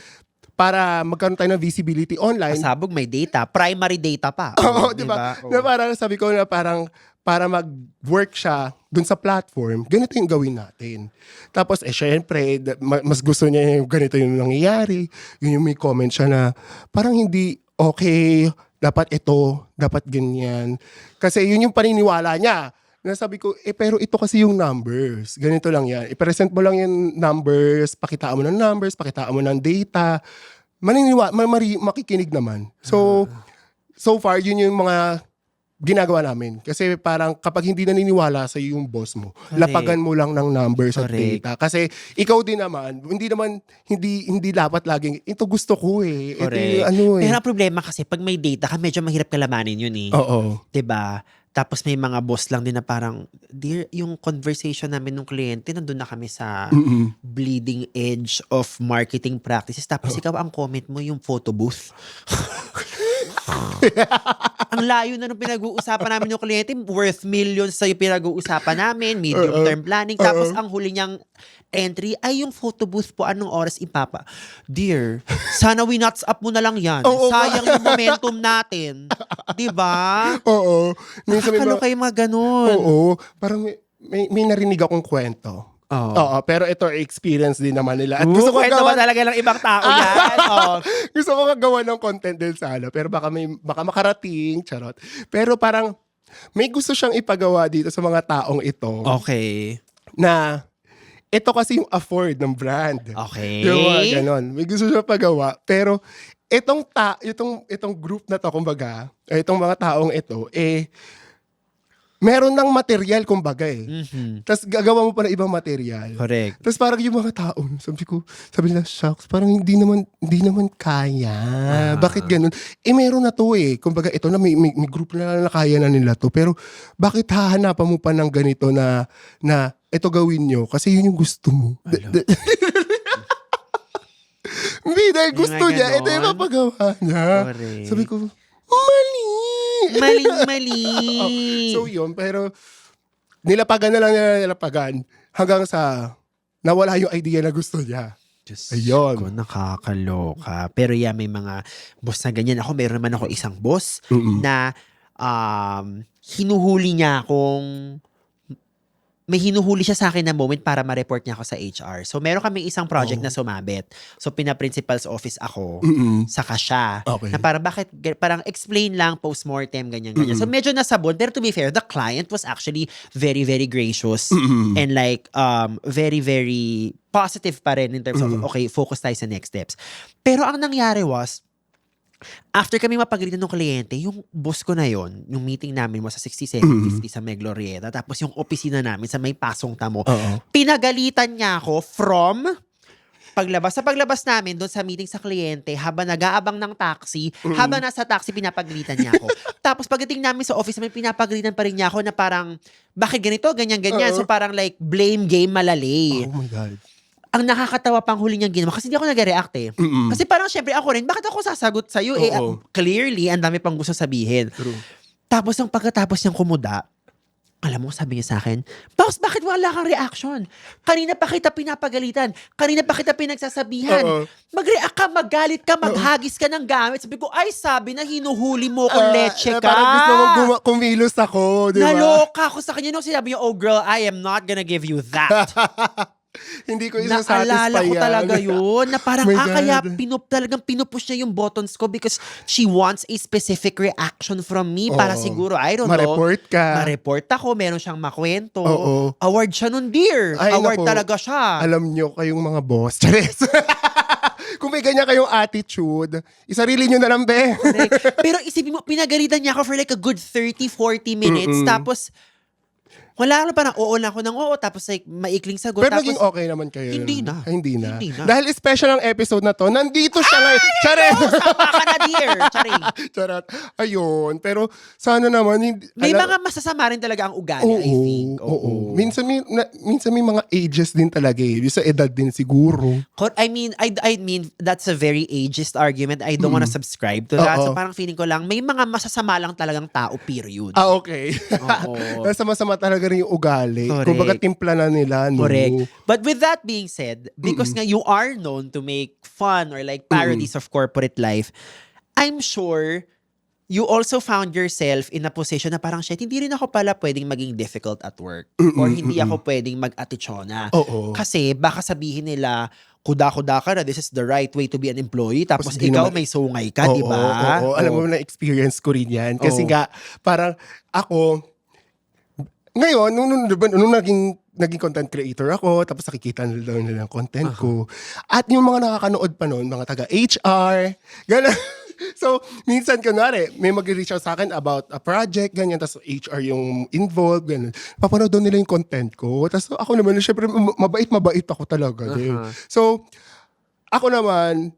para magkaroon tayo ng visibility online. Pasabog may data, primary data pa. Oo, di ba? Na parang sabi ko na parang para mag-work siya dun sa platform, ganito yung gawin natin. Tapos, syempre, mas gusto niya yung ganito yung nangyayari. Yun yung may comment siya na parang hindi okay, dapat ito, dapat ganyan. Kasi yun yung paniniwala niya. Na sabi ko, pero ito kasi yung numbers. Ganito lang yan. I-present mo lang yung numbers, pakitaan mo ng numbers, pakitaan mo ng data. Makikinig naman. So far, yun yung mga ginagawa namin. Kasi parang kapag hindi naniniwala sa yung boss mo, lapagan mo lang ng numbers at data. Kasi ikaw din naman, hindi dapat laging, ito gusto ko eh. Ito yung Pero ang problema kasi, pag may data ka, medyo mahirap kalamanin yun eh. Oo. Diba? Tapos may mga boss lang din na parang, dear, yung conversation namin ng kliyente, nandun na kami sa bleeding edge of marketing practices. Tapos ikaw ang comment mo yung photo booth. Ang layo na nung pinag-uusapan namin yung kliyente, worth millions sa yung pinag-uusapan namin, medium-term planning. Tapos ang huli niyang entry ay yung photo booth po, anong oras ipapa. Dear, sana winots up mo na lang yan. Sayang yung momentum natin. Diba? Oo. Nakakaloka yung mga ganun. Oo. Parang may narinig akong kwento. Oo, pero ito experience din naman nila. At gusto ko ba talaga ng ibang tao yan? Gusto ko gawa ng content din sana, pero baka makarating, charot. Pero parang may gusto siyang ipagawa dito sa mga taong ito. Okay. Na ito kasi yung afford ng brand. Okay. Diba, ganon. May gusto siya pagawa, pero itong group na to, kumbaga, itong mga taong ito, meron ng material, kumbaga Tapos gagawa mo pa ng ibang material. Correct. Tapos parang yung mga tao, sabi nila, shucks, parang hindi naman kaya. Bakit ganun? Meron na to Kumbaga, ito na, may group na kaya na nila to. Pero bakit hahanapan mo pa ng ganito na ito gawin nyo? Kasi yun yung gusto mo. Hindi, dahil gusto niya. Ito yung mapagawa niya. Correct. Sabi ko, mali. Maling-mali. So yun, pero nilapagan na lang nila hanggang sa nawala yung idea na gusto niya. Diyos Ayun. ko, nakakaloka. Pero yeah, may mga boss na ganyan. Ako, meron naman ako isang boss na hinuhuli niya akong may hinuhuli siya sa akin na moment para ma-report niya ako sa HR. So, meron kami isang project na sumabit. So, pina-principal's office ako, saka siya. Okay. Na parang, parang explain lang, post-mortem, ganyan. So, medyo nasabon. Pero to be fair, the client was actually very, very gracious and like, very, very positive pa rin in terms of, okay, focus tayo sa next steps. Pero ang nangyari was, after kami mapagalitan ng kliyente, yung boss ko na yon, yung meeting namin mo sa 6750 sa May Glorieta, tapos yung opisina namin sa May Pasong Tamo, pinagalitan niya ako from paglabas. Sa paglabas namin doon sa meeting sa kliyente, habang nag-aabang ng taxi, habang nasa taxi, pinapagalitan niya ako. Tapos pagdating namin sa office, may pinapagalitan pa rin niya ako na parang, bakit ganito, ganyan. So parang like, blame game malali. Oh my God. Ang nakakatawa pang huli niyang ginawa kasi hindi ako nag-react eh. Kasi parang syempre ako rin, bakit ako sasagot sa'yo? Clearly, ang dami pang gusto sabihin. True. Tapos nung pagkatapos niyang kumuda, alam mo, sabi niya sa akin, Boss, bakit wala kang reaction? Kanina pa kita pinapagalitan. Kanina pa kita pinagsasabihan. Mag-react ka, magalit ka, maghagis ka ng gamit. Sabi ko, ay sabi na hinuhuli mo kung leche ka. Parang gusto mong kumilos ako, di ba? Naloka ako sa kanya nung sinabi niya, oh girl, I am not gonna give you that. Hindi ko isa-satisfy Naalala ko yan. talaga yun. Na parang, My God. kaya talagang pinupush niya yung buttons ko because she wants a specific reaction from me para siguro, I don't know. Ma-report ka. Ma-report ako, meron siyang makwento. Oo. Award siya nun, dear. Ay, Award naku. talaga siya. Alam nyo kayong mga boss. Charis. Kung may ganyan kayong attitude, isarili nyo na lang, be. Pero isipin mo, pinagalitan niya ako for like a good 30-40 minutes. Tapos, wala na parang oo na ako ng oo. Tapos like, maikling sagot. Pero tapos, naging okay naman kayo. Hindi na. Hindi na. Hindi na. Dahil special ang episode na to, nandito siya ngayon. Charis! Sama ka na, dear. Charing. Charot. Ayun. Pero sana naman, May mga masasama rin talaga ang ugali, I think. Oo. Minsan may mga ages din talaga eh. Yung sa edad din siguro. I mean, that's a very ageist argument. I don't wanna subscribe to that. So parang feeling ko lang, may mga masasama lang talagang tao, period. Ah, okay. Oo. Masama talaga rin yung ugali. Correct. Kumbaga timpla na nila. No? Correct. But with that being said, because nga you are known to make fun or like parodies of corporate life, I'm sure you also found yourself in a position na parang, shit, hindi rin ako pala pwedeng maging difficult at work. Or hindi ako pwedeng mag-atichona. Oo. Kasi baka sabihin nila, kuda-kuda ka na, this is the right way to be an employee. Tapos Hindi ikaw naman- may sungay ka, di ba? Oo. Alam mo na experience ko rin yan. Kasi nga, parang ako, ngayon, nung naging content creator ako, tapos nakikita nila ng content ko. At yung mga nakakanood pa noon, mga taga-HR, gano'n. So, minsan, kunwari, may mag-reach out sa akin about a project, ganyan, tapos HR yung involved, ganyan. Papanood daw nila yung content ko. Tapos ako naman, syempre, mabait ako talaga. So, ako naman,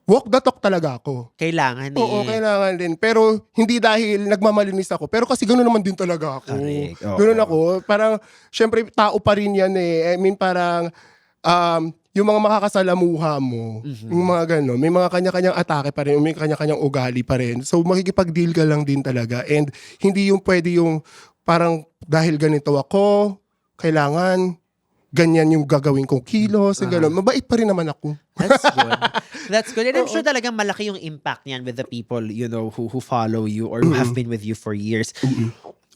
walk the talk talaga ako. Kailangan eh. Oo, kailangan din. Pero hindi dahil nagmamalinis ako. Pero kasi gano'n naman din talaga ako. Correct. Oo. Gano'n ako. Parang, syempre, tao pa rin yan eh. I mean, parang, yung mga makakasalamuha mo, yung mga gano'n, may mga kanya-kanyang atake pa rin, may kanya-kanyang ugali pa rin. So, makikipag-deal ka lang din talaga. And hindi yung pwede yung, parang, dahil ganito ako, kailangan, ganyan yung gagawin kong kilos, gano'n. Mabait pa rin naman ako. That's good. That's good. And I'm sure talagang malaki yung impact niyan with the people, you know, who follow you or who have been with you for years.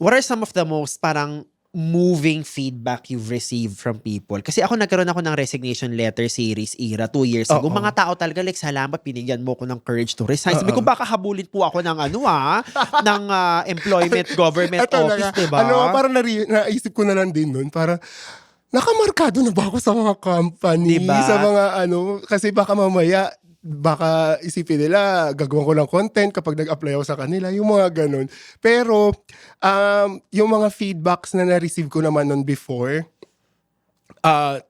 What are some of the most parang moving feedback you've received from people? Kasi ako nagkaroon ako ng resignation letter series era 2 years ago. Mga tao talaga like, salamat, binigyan mo ko ng courage to resign. Sabi ko, baka habulin po ako ng ng employment government office, diba? Parang naisip ko na lang din nun, parang, nakamarkado na ba ako sa mga company? Diba? Sa mga kasi baka mamaya, baka isipin nila, gagawin ko ng content kapag nag-apply ako sa kanila, yung mga ganun. Pero, yung mga feedbacks na na-receive ko naman nun before,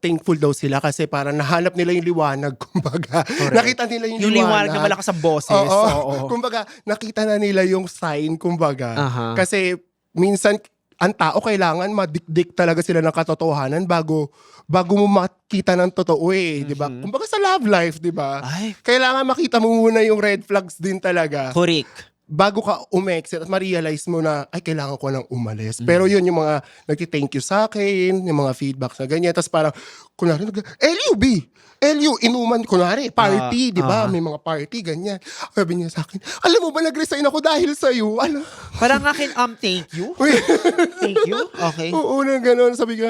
thankful daw sila kasi parang nahanap nila yung liwanag, kumbaga. Nakita nila yung liwanag. Na malakas sa boses. Oo. Kumbaga, nakita na nila yung sign, kumbaga. Kasi, minsan, ang tao kailangan madikdik talaga sila ng katotohanan bago mo makita ng totoo eh, di ba? Kumbaga sa love life, di ba? Ay. Kailangan makita mo muna yung red flags din talaga. Correct. bago ka umexit at ma-realize mo na, ay, kailangan ko nang umalis. Pero yun, yung mga nagti-thank you sa akin, yung mga feedbacks na ganyan. Tapos parang, kunwari, LU, inuman, kunwari, party, di ba? May mga party, ganyan. Sabi niya sa akin, alam mo ba, nag-resign ako dahil sa'yo. Ano? Parang akin, thank you. Thank you? Okay. Oo, na gano'n. Sabi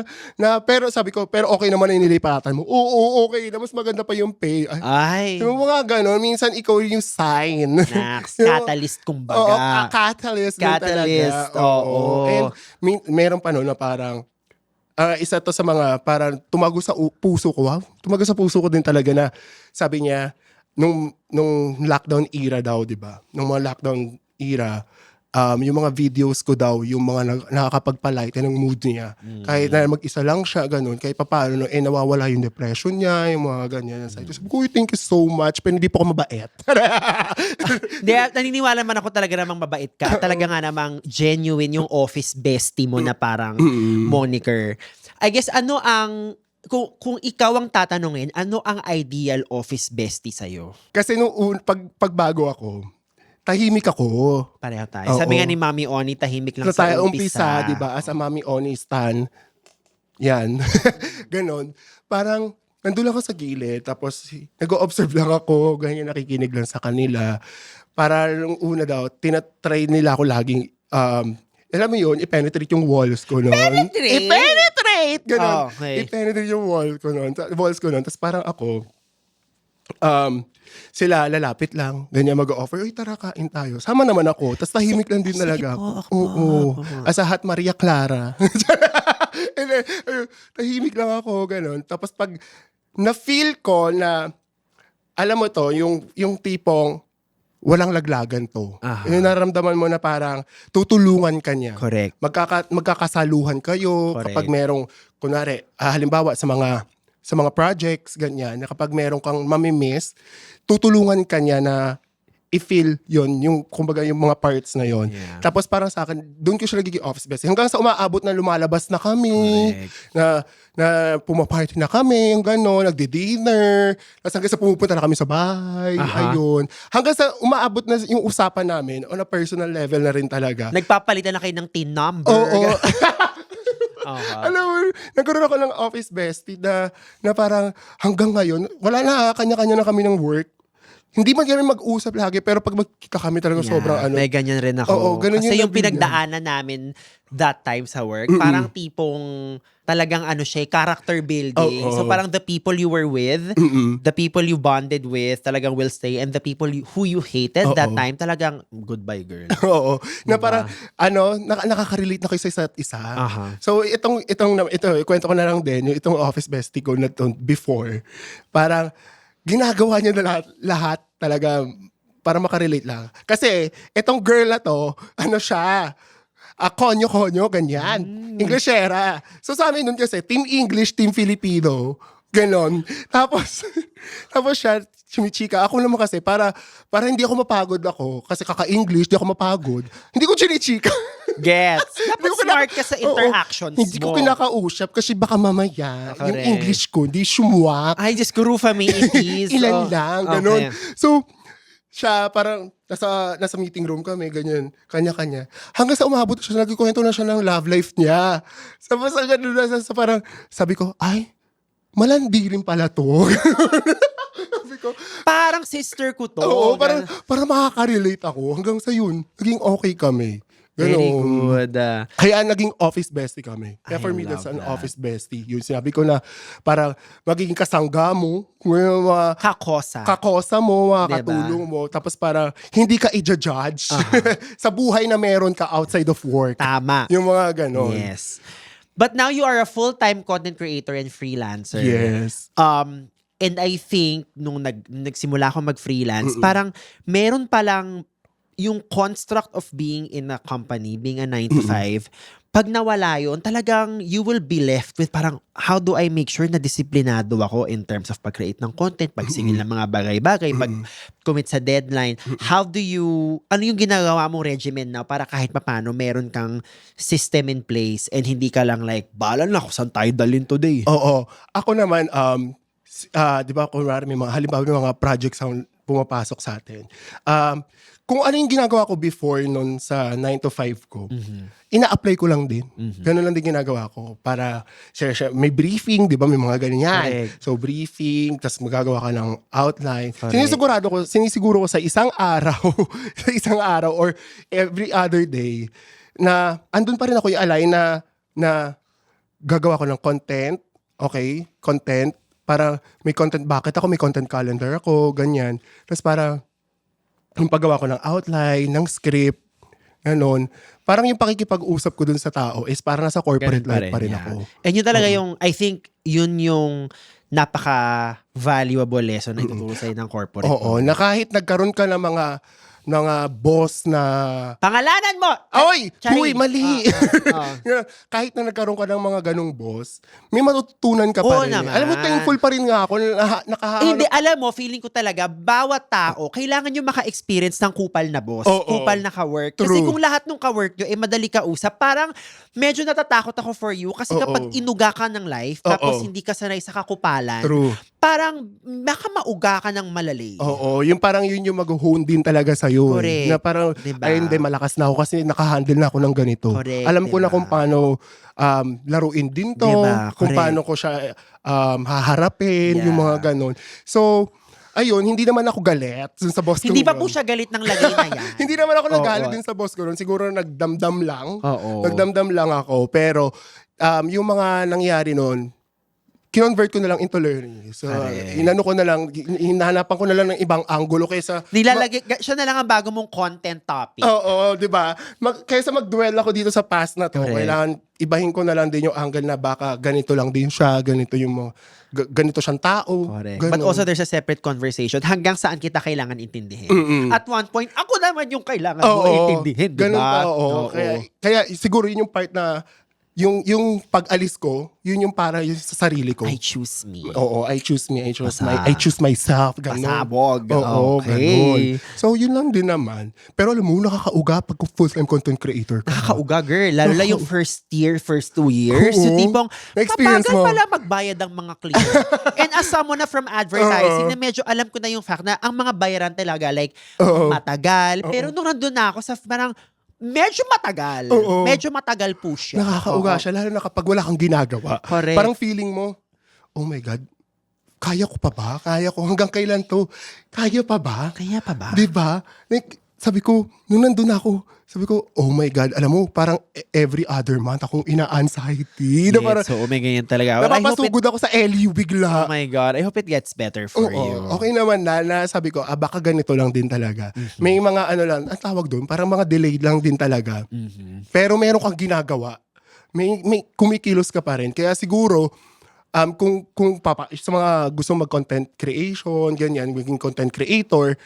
ko, pero okay naman na inilipatan mo. Oo, okay. Na mas maganda pa yung pay. Ay. Yung mga gano'n, minsan ikaw yung sign. Naks, Yung- catalyst kumbaga. Oo, catalyst din Catalyst, talaga. oo. And meron pa noon na parang, isa to sa mga parang tumago sa puso ko. Wow, tumago sa puso ko din talaga na sabi niya, nung lockdown era daw, di ba? Nung mga lockdown era, yung mga videos ko daw, yung mga nakakapagpalighten ng mood niya. Kahit na mag-isa lang siya, ganun. Kahit paano, nawawala yung depression niya, yung mga ganyan. Sabi ko, thank you so much, pero hindi po ako mabait. Hindi, naniniwala man ako talaga namang mabait ka. Talaga nga namang genuine yung office bestie mo na parang moniker. I guess, kung ikaw ang tatanungin, ano ang ideal office bestie sa'yo? Kasi nung pagbago ako, tahimik ako. Pareho tayo. Oo. Sabi nga ni Mami Oni, tahimik lang So sa tayo umpisa. umpisa, di ba? As a Mami Oni stan. Yan. Ganon. Parang, nandun ako sa gilid, tapos nag-o-observe lang ako, ganyan, nakikinig lang sa kanila. Para nung una daw, tinatry nila ako laging, alam mo yun, i-penetrate yung walls ko noon. Penetrate? I-penetrate! Ganon. Okay. I-penetrate yung walls ko noon. Tapos parang ako, sila lalapit lang, ganyan mag-offer, uy, tara, kain tayo. Sama naman ako, tapos tahimik lang din talaga ako. Oo. As a Hot Maria Clara. And then, tahimik lang ako, ganun. Tapos pag na-feel ko na, alam mo to, yung tipong walang laglagan to. Aha. Yung naramdaman mo na parang tutulungan ka niya. Correct. Magkakasaluhan kayo. Correct. Kapag merong, kunwari, halimbawa sa mga projects, ganyan, na kapag meron kang mamimiss, tutulungan ka niya na i-feel yon, yung kumbaga yung mga parts na yon. Yeah. Tapos parang sa akin, doon ko siya nagiging office best. Hanggang sa umaabot na lumalabas na kami, na pumaparty na kami, yung gano'n, nagdi-dinner, tapos hanggang sa pumupunta na kami sa bahay, ayun. Hanggang sa umaabot na yung usapan namin, on a personal level na rin talaga. Nagpapalitan na kayo ng team number. Oo. Aha. Alam mo, nagkaroon ako ng office bestie na parang hanggang ngayon, wala na, kanya-kanya na kami ng work. Hindi man kami mag-usap lagi, pero pag magkita kami talaga sobrang May ganyan rin ako. Oo, ganun Kasi yung yung pinagdaanan namin that time sa work, parang tipong talagang siya, character building. Oo. So parang the people you were with, the people you bonded with, talagang will stay. And the people who you hated that time, talagang goodbye, girl. Oo. Na parang, nakaka-relate na kayo sa isa't isa. Aha. So, ito, kwento ko na lang din, yung itong office bestie ko na before, parang, ginagawa niya na lahat talaga para makarelate lang. Kasi, itong girl na to, siya, konyo-konyo, ganyan. Englishera. So, sa amin nun kasi, Team English, Team Filipino, ganon. Tapos siya, chumichika. Ako naman kasi, para hindi ako mapagod ako, kasi kaka-English, di ako mapagod, hindi ko chinichika. Gets. Dapat smart ka sa interactions Hindi ko kinakausap kasi baka mamaya yung Correct. English ko hindi sumuwak. Ay, just guru families. Ilan lang, ganun. Okay. So, siya parang nasa meeting room kami, ganyan, kanya-kanya. Hanggang sa umabot siya, nagkikwento na siya ng love life niya. Parang, sabi ko, ay, malandi rin pala to. Sabi ko, Parang sister ko to. oo, parang makaka-relate ako. Hanggang sa yun, naging okay kami. Ganon. Very good. Kaya naging office bestie kami. Kaya for me, love that's an that. office bestie. Yun, sinabi ko na parang magiging kasangga mo, yung mga Kakosa. kakosa mo, mga Diba? katulong mo, tapos parang hindi ka i-judge sa buhay na meron ka outside of work. Tama. Yung mga ganon. Yes. But now you are a full-time content creator and freelancer. Yes. And I think, nung nagsimula ako mag-freelance, parang meron palang yung construct of being in a company, being a 9 to 5, pag nawala yun, talagang you will be left with parang, how do I make sure na disiplinado ako in terms of pag-create ng content, pagsingil ng mga bagay-bagay, pag-commit sa deadline. Ano yung ginagawa mong regimen now para kahit papano meron kang system in place and hindi ka lang like, bahala na ako, saan tayo dalhin today? Oo. Ako naman, di ba, kunwari may mga, halimbawa may mga projects ang pumapasok sa atin. kung ano yung ginagawa ko before nun sa 9 to 5 ko, ina-apply ko lang din. Ganun lang din ginagawa ko. Para, may briefing, di ba? May mga ganyan. Correct. So, briefing, tapos magagawa ka ng outline. Correct. Sinisiguro ko sa isang araw, sa isang araw or every other day, na andun pa rin ako i-align na gagawa ko ng content, okay? Content, para may content, bakit ako may content calendar ako, ganyan. Tapos para, yung paggawa ko ng outline, ng script, ganon. Parang yung pakikipag-usap ko dun sa tao is parang nasa corporate Ganun life pa rin yeah. ako. And yun talaga yung, I think, yun yung napaka-valuable lesson na ituturo sa'yo ng corporate. Oo, na kahit nagkaroon ka ng mga boss na... Pangalanan mo! Ay! Charing. Huy, mali! Kahit na nagkaroon ka ng mga ganong boss, may matutunan ka pa Oo rin. naman. Alam mo, thankful pa rin nga ako. Hindi, alam mo, feeling ko talaga, bawat tao, kailangan nyo maka-experience ng kupal na boss, Oo. kupal na ka-work. Kasi True. kung lahat ng ka-work nyo, madali ka usap, parang medyo natatakot ako for you kasi kapag inuga ka ng life, tapos hindi ka sanay sa kakupalan, True. parang baka mauga ka ng malali. Oo, yung parang yun yung mag-hone din talaga sa'yo. Correct. Na parang, Diba? ay hindi, malakas na ako kasi nakahandle na ako ng ganito. Correct, Alam ko na diba? kung paano laruin din to, Diba? kung Correct. paano ko siya haharapin, Yeah. yung mga ganon. So, ayun, hindi naman ako galit dun sa boss ko. Hindi pa nun. po siya galit ng lagay na yan. Hindi naman ako nagalit Oo. din sa boss ko nun. Siguro nagdamdam lang. Oo. Nagdamdam lang ako. Pero, yung mga nangyari nun, kinonvert ko na lang into learning. So, Correct. inano ko na lang, hinahanapan ko na lang ng ibang angulo kaysa... Nilalagay, siya na lang ang bago mong content topic. Oo, di ba? Kaysa mag-dwell ako dito sa past na to, Correct. kailangan ibahin ko na lang din yung angle na baka ganito lang din siya, ganito yung mga, ganito siyang tao. Correct. Ganon. But also there's a separate conversation hanggang saan kita kailangan intindihin. At one point, ako naman yung kailangan mo intindihin, di Ganun ba? pa, oo. Kaya siguro yun yung part na, yung pag-alis ko, yun yung para yung sa sarili ko. I choose me. Oo, I choose me. Basta- I choose myself. Ganun. Pasabog. Oo, Okay. ganun. So, yun lang din naman. Pero alam mo, nakakauga pag full-time content creator ka. Nakakauga, girl. Lalo na yung first year, first 2 years. Oo. Yung tipong, Na-experience mabagal mo. pala magbayad ang mga client. And as someone na from advertising, na medyo alam ko na yung fact na ang mga bayaran talaga, like, matagal. Pero nung nandun na ako sa parang, medyo matagal. Oo. Medyo matagal po siya. Nakakauga Oo. siya, lalo na kapag wala kang ginagawa. Correct. Parang feeling mo, oh my God, kaya ko pa ba? Kaya ko, hanggang kailan to? Kaya pa ba? Kaya pa ba? Di ba? Like, sabi ko, nung nandun ako, sabi ko, oh my God, alam mo, parang every other month akong ina-anxiety. Na parang, so, may ganyan talaga. Well, I hope it, napapasugod ako sa LU oh bigla. my God, I hope it gets better for you. Okay naman na sabi ko, baka ganito lang din talaga. May mga ano lang, ang tawag doon, parang mga delayed lang din talaga. Pero meron kang ginagawa. May kumikilos ka pa rin. Kaya siguro, kung sa mga gusto mag-content creation, ganyan, maging content creator,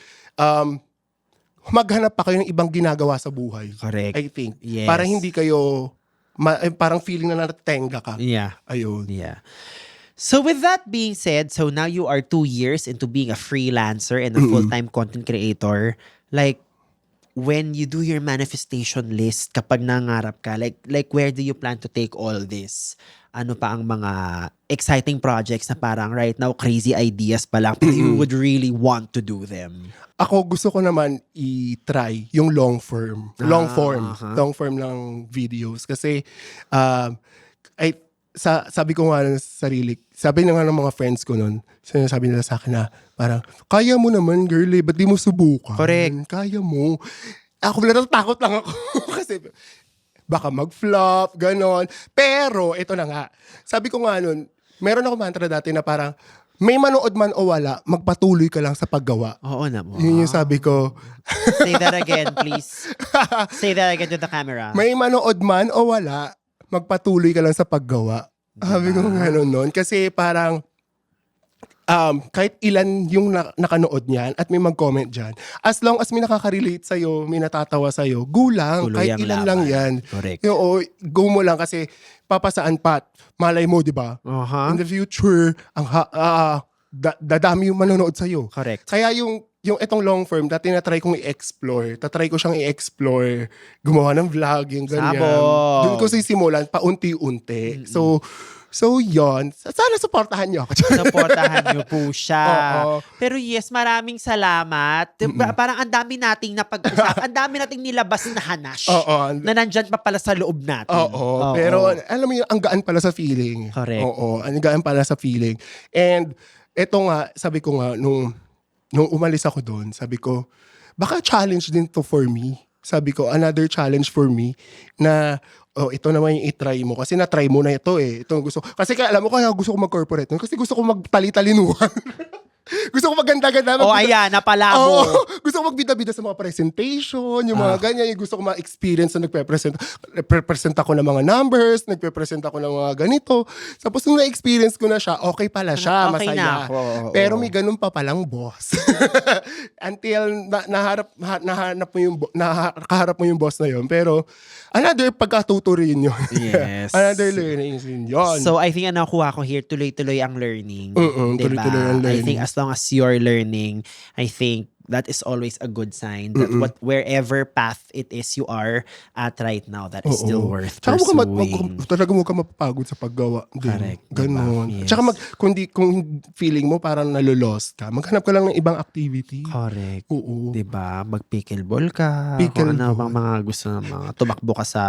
maghanap pa kayo ng ibang ginagawa sa buhay. Correct. I think. Yes. Para hindi kayo, parang feeling na natenga ka. Yeah. Ayun. Yeah. So with that being said, so now you are 2 years into being a freelancer and a full-time content creator. Like, when you do your manifestation list, kapag nangarap ka, like where do you plan to take all this? Ano pa ang mga exciting projects na parang right now crazy ideas pa lang but you would really want to do them? Ako gusto ko naman i-try yung long form ng videos kasi sabi ko nga sa sarili, sabi na nga ng mga friends ko nun, sinasabi nila sa akin na parang, kaya mo naman girl ba't di mo subukan? Correct. Kaya mo. Ako natatakot lang ako kasi baka mag-flop, ganon. Pero, ito na nga. Sabi ko nga nun, meron ako mantra dati na parang, may manood man o wala, magpatuloy ka lang sa paggawa. Oo naman. Yun yung sabi ko. Say that again, please. Say that again to the camera. May manood man o wala, magpatuloy ka lang sa paggawa. Sabi ko gano'n nun. Kasi parang, kahit ilan yung nakanood niyan at may mag-comment dyan, as long as may nakaka-relate sa'yo, may natatawa sa'yo, go lang. Tuloy Kahit ang ilan laban. lang yan. Correct. Oo, go mo lang kasi papasaan pat. Malay mo, di ba? Uh-huh. In the future, dadami yung manonood sa'yo. Correct. Kaya yung itong long form, dati na-try kong i-explore. Tatry ko siyang i-explore. Gumawa ng vlog, yung ganyan. Sabog. Doon ko sisimulan, paunti-unti. So, So, yon. Sana supportahan niyo ako. Supportahan niyo po siya. Oo. Pero yes, maraming salamat. Parang ang dami nating napag-usap. Ang dami nating nilabas na hanash. Oo. Na nandyan pa pala sa loob natin. Oo. Pero alam mo yun, ang gaan pala sa feeling. Correct. Oo. Ang gaan pala sa feeling. And eto nga, sabi ko nga, nung umalis ako doon, sabi ko, baka challenge din to for me. Sabi ko, another challenge for me na ito naman yung itry mo. Kasi na-try mo na ito eh. Ito gusto. Kasi alam mo kaya gusto ko mag-corporate nun. Kasi gusto ko magtali-talinuhan. Gusto ko maganda-ganda. Ayan, napalabo. Gusto ko magbida-bida sa mga presentation, yung mga ganyan. Yung gusto ko ma-experience na nagpe-present ako ng mga numbers, nagpe-present ako ng mga ganito. Tapos nung na-experience ko na siya, okay pala siya, Okay masaya. na ako. Pero may ganun pa palang boss. Until nakaharap mo yung boss na yun. Pero another pagkatuto rin yun. Yes. Another learning din yun. So, I think ang nakuha ko here, tuloy-tuloy ang learning. Diba? Tuloy-tuloy ang learning. I think as long as you're learning, I think that is always a good sign that wherever path it is you are at right now, that is still worth Tsaka pursuing. talaga mo ka mapapagod sa paggawa. Correct. Ganon. Diba? Yes. Tsaka kung feeling mo parang nalolost ka, maghanap ka lang ng ibang activity. Correct. Oo. Diba? Mag-pickleball ka. Pickleball. Kung ano bang mga gusto ng mga tumakbo ka sa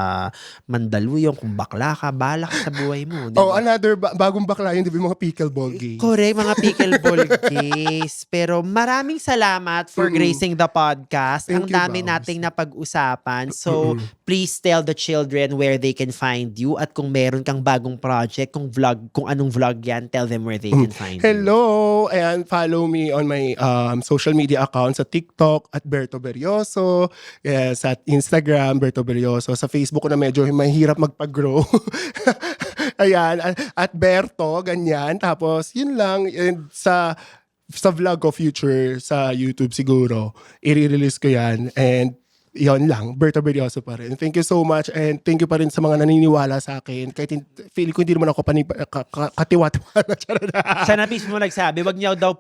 Mandaluyong, kung bakla ka, bala ka sa buhay mo. Diba? Another bagong bakla yun, di ba yung mga pickleball games? Correct, mga pickleball games. Pero maraming salamat for gracing the podcast. Thank Ang you, dami Bams. nating napag-usapan. So, please tell the children where they can find you. At kung meron kang bagong project, kung anong vlog yan, tell them where they can find you. Hello! And follow me on my social media accounts sa TikTok at Berto Berioso. Yes, at Instagram, Berto Berioso. Sa Facebook ko na medyo mahirap magpag-grow. Ayan, at Berto, ganyan. Tapos, yun lang. And sa vlog ko future sa YouTube siguro, i-release ko yan. And yon lang, Berto Berioso pa rin. Thank you so much and thank you pa rin sa mga naniniwala sa akin. Kahit feeling ko hindi naman ako katiwa-tiwala. Siya na mismo nagsabi, wag niyo daw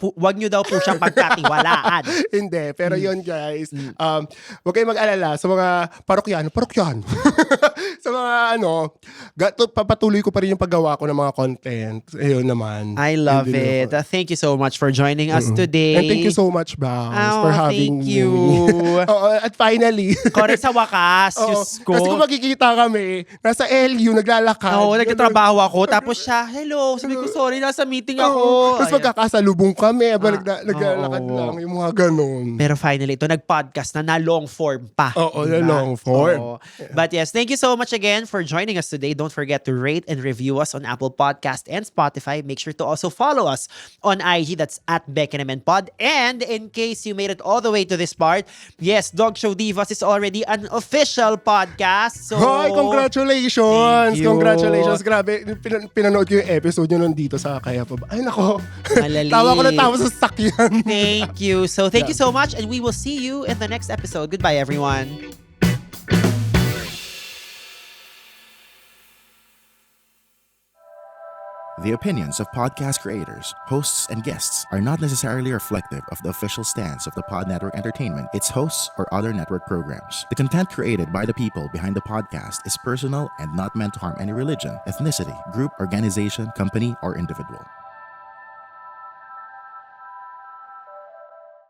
po siyang pagkatiwalaan. Hindi, pero yon guys, huwag kayong mag-alala sa mga parokyano. Sa mga papatuloy ko pa rin yung paggawa ko ng mga content. Ayun naman. I love Yun din it. ako. Thank you so much for joining us today. And thank you so much, Bams, for having thank you. me. At finally, Correct sa wakas, Oo. Diyos ko. Kasi kung makikita kami, nasa LU, naglalakad. Oo, nagtatrabaho ako. Tapos siya, hello. Sabi ko, sorry, nasa meeting ako. Tapos Ayan. magkakasalubong kami. Naglalakad oo. lang. Yung mga ganun. Pero finally, ito nag-podcast na long form pa. Oo, Diba? na long form. Oo. But yes, thank you so much again for joining us today. Don't forget to rate and review us on Apple Podcast and Spotify. Make sure to also follow us on IG. That's at Beckenham and Pod. And in case you made it all the way to this part, yes, Dog Show Divas is already an official podcast. So, Hoy, congratulations! Thank you. Congratulations. Grabe, pinanood ko yung episode nyo nandito sa Kaya Pa Ba. Ay, nako. Malali. Tawa ko na tawa sa sakyan. Thank you. So, thank you so much. And we will see you in the next episode. Goodbye, everyone. The opinions of podcast creators, hosts, and guests are not necessarily reflective of the official stance of the Pod Network Entertainment, its hosts, or other network programs. The content created by the people behind the podcast is personal and not meant to harm any religion, ethnicity, group, organization, company, or individual.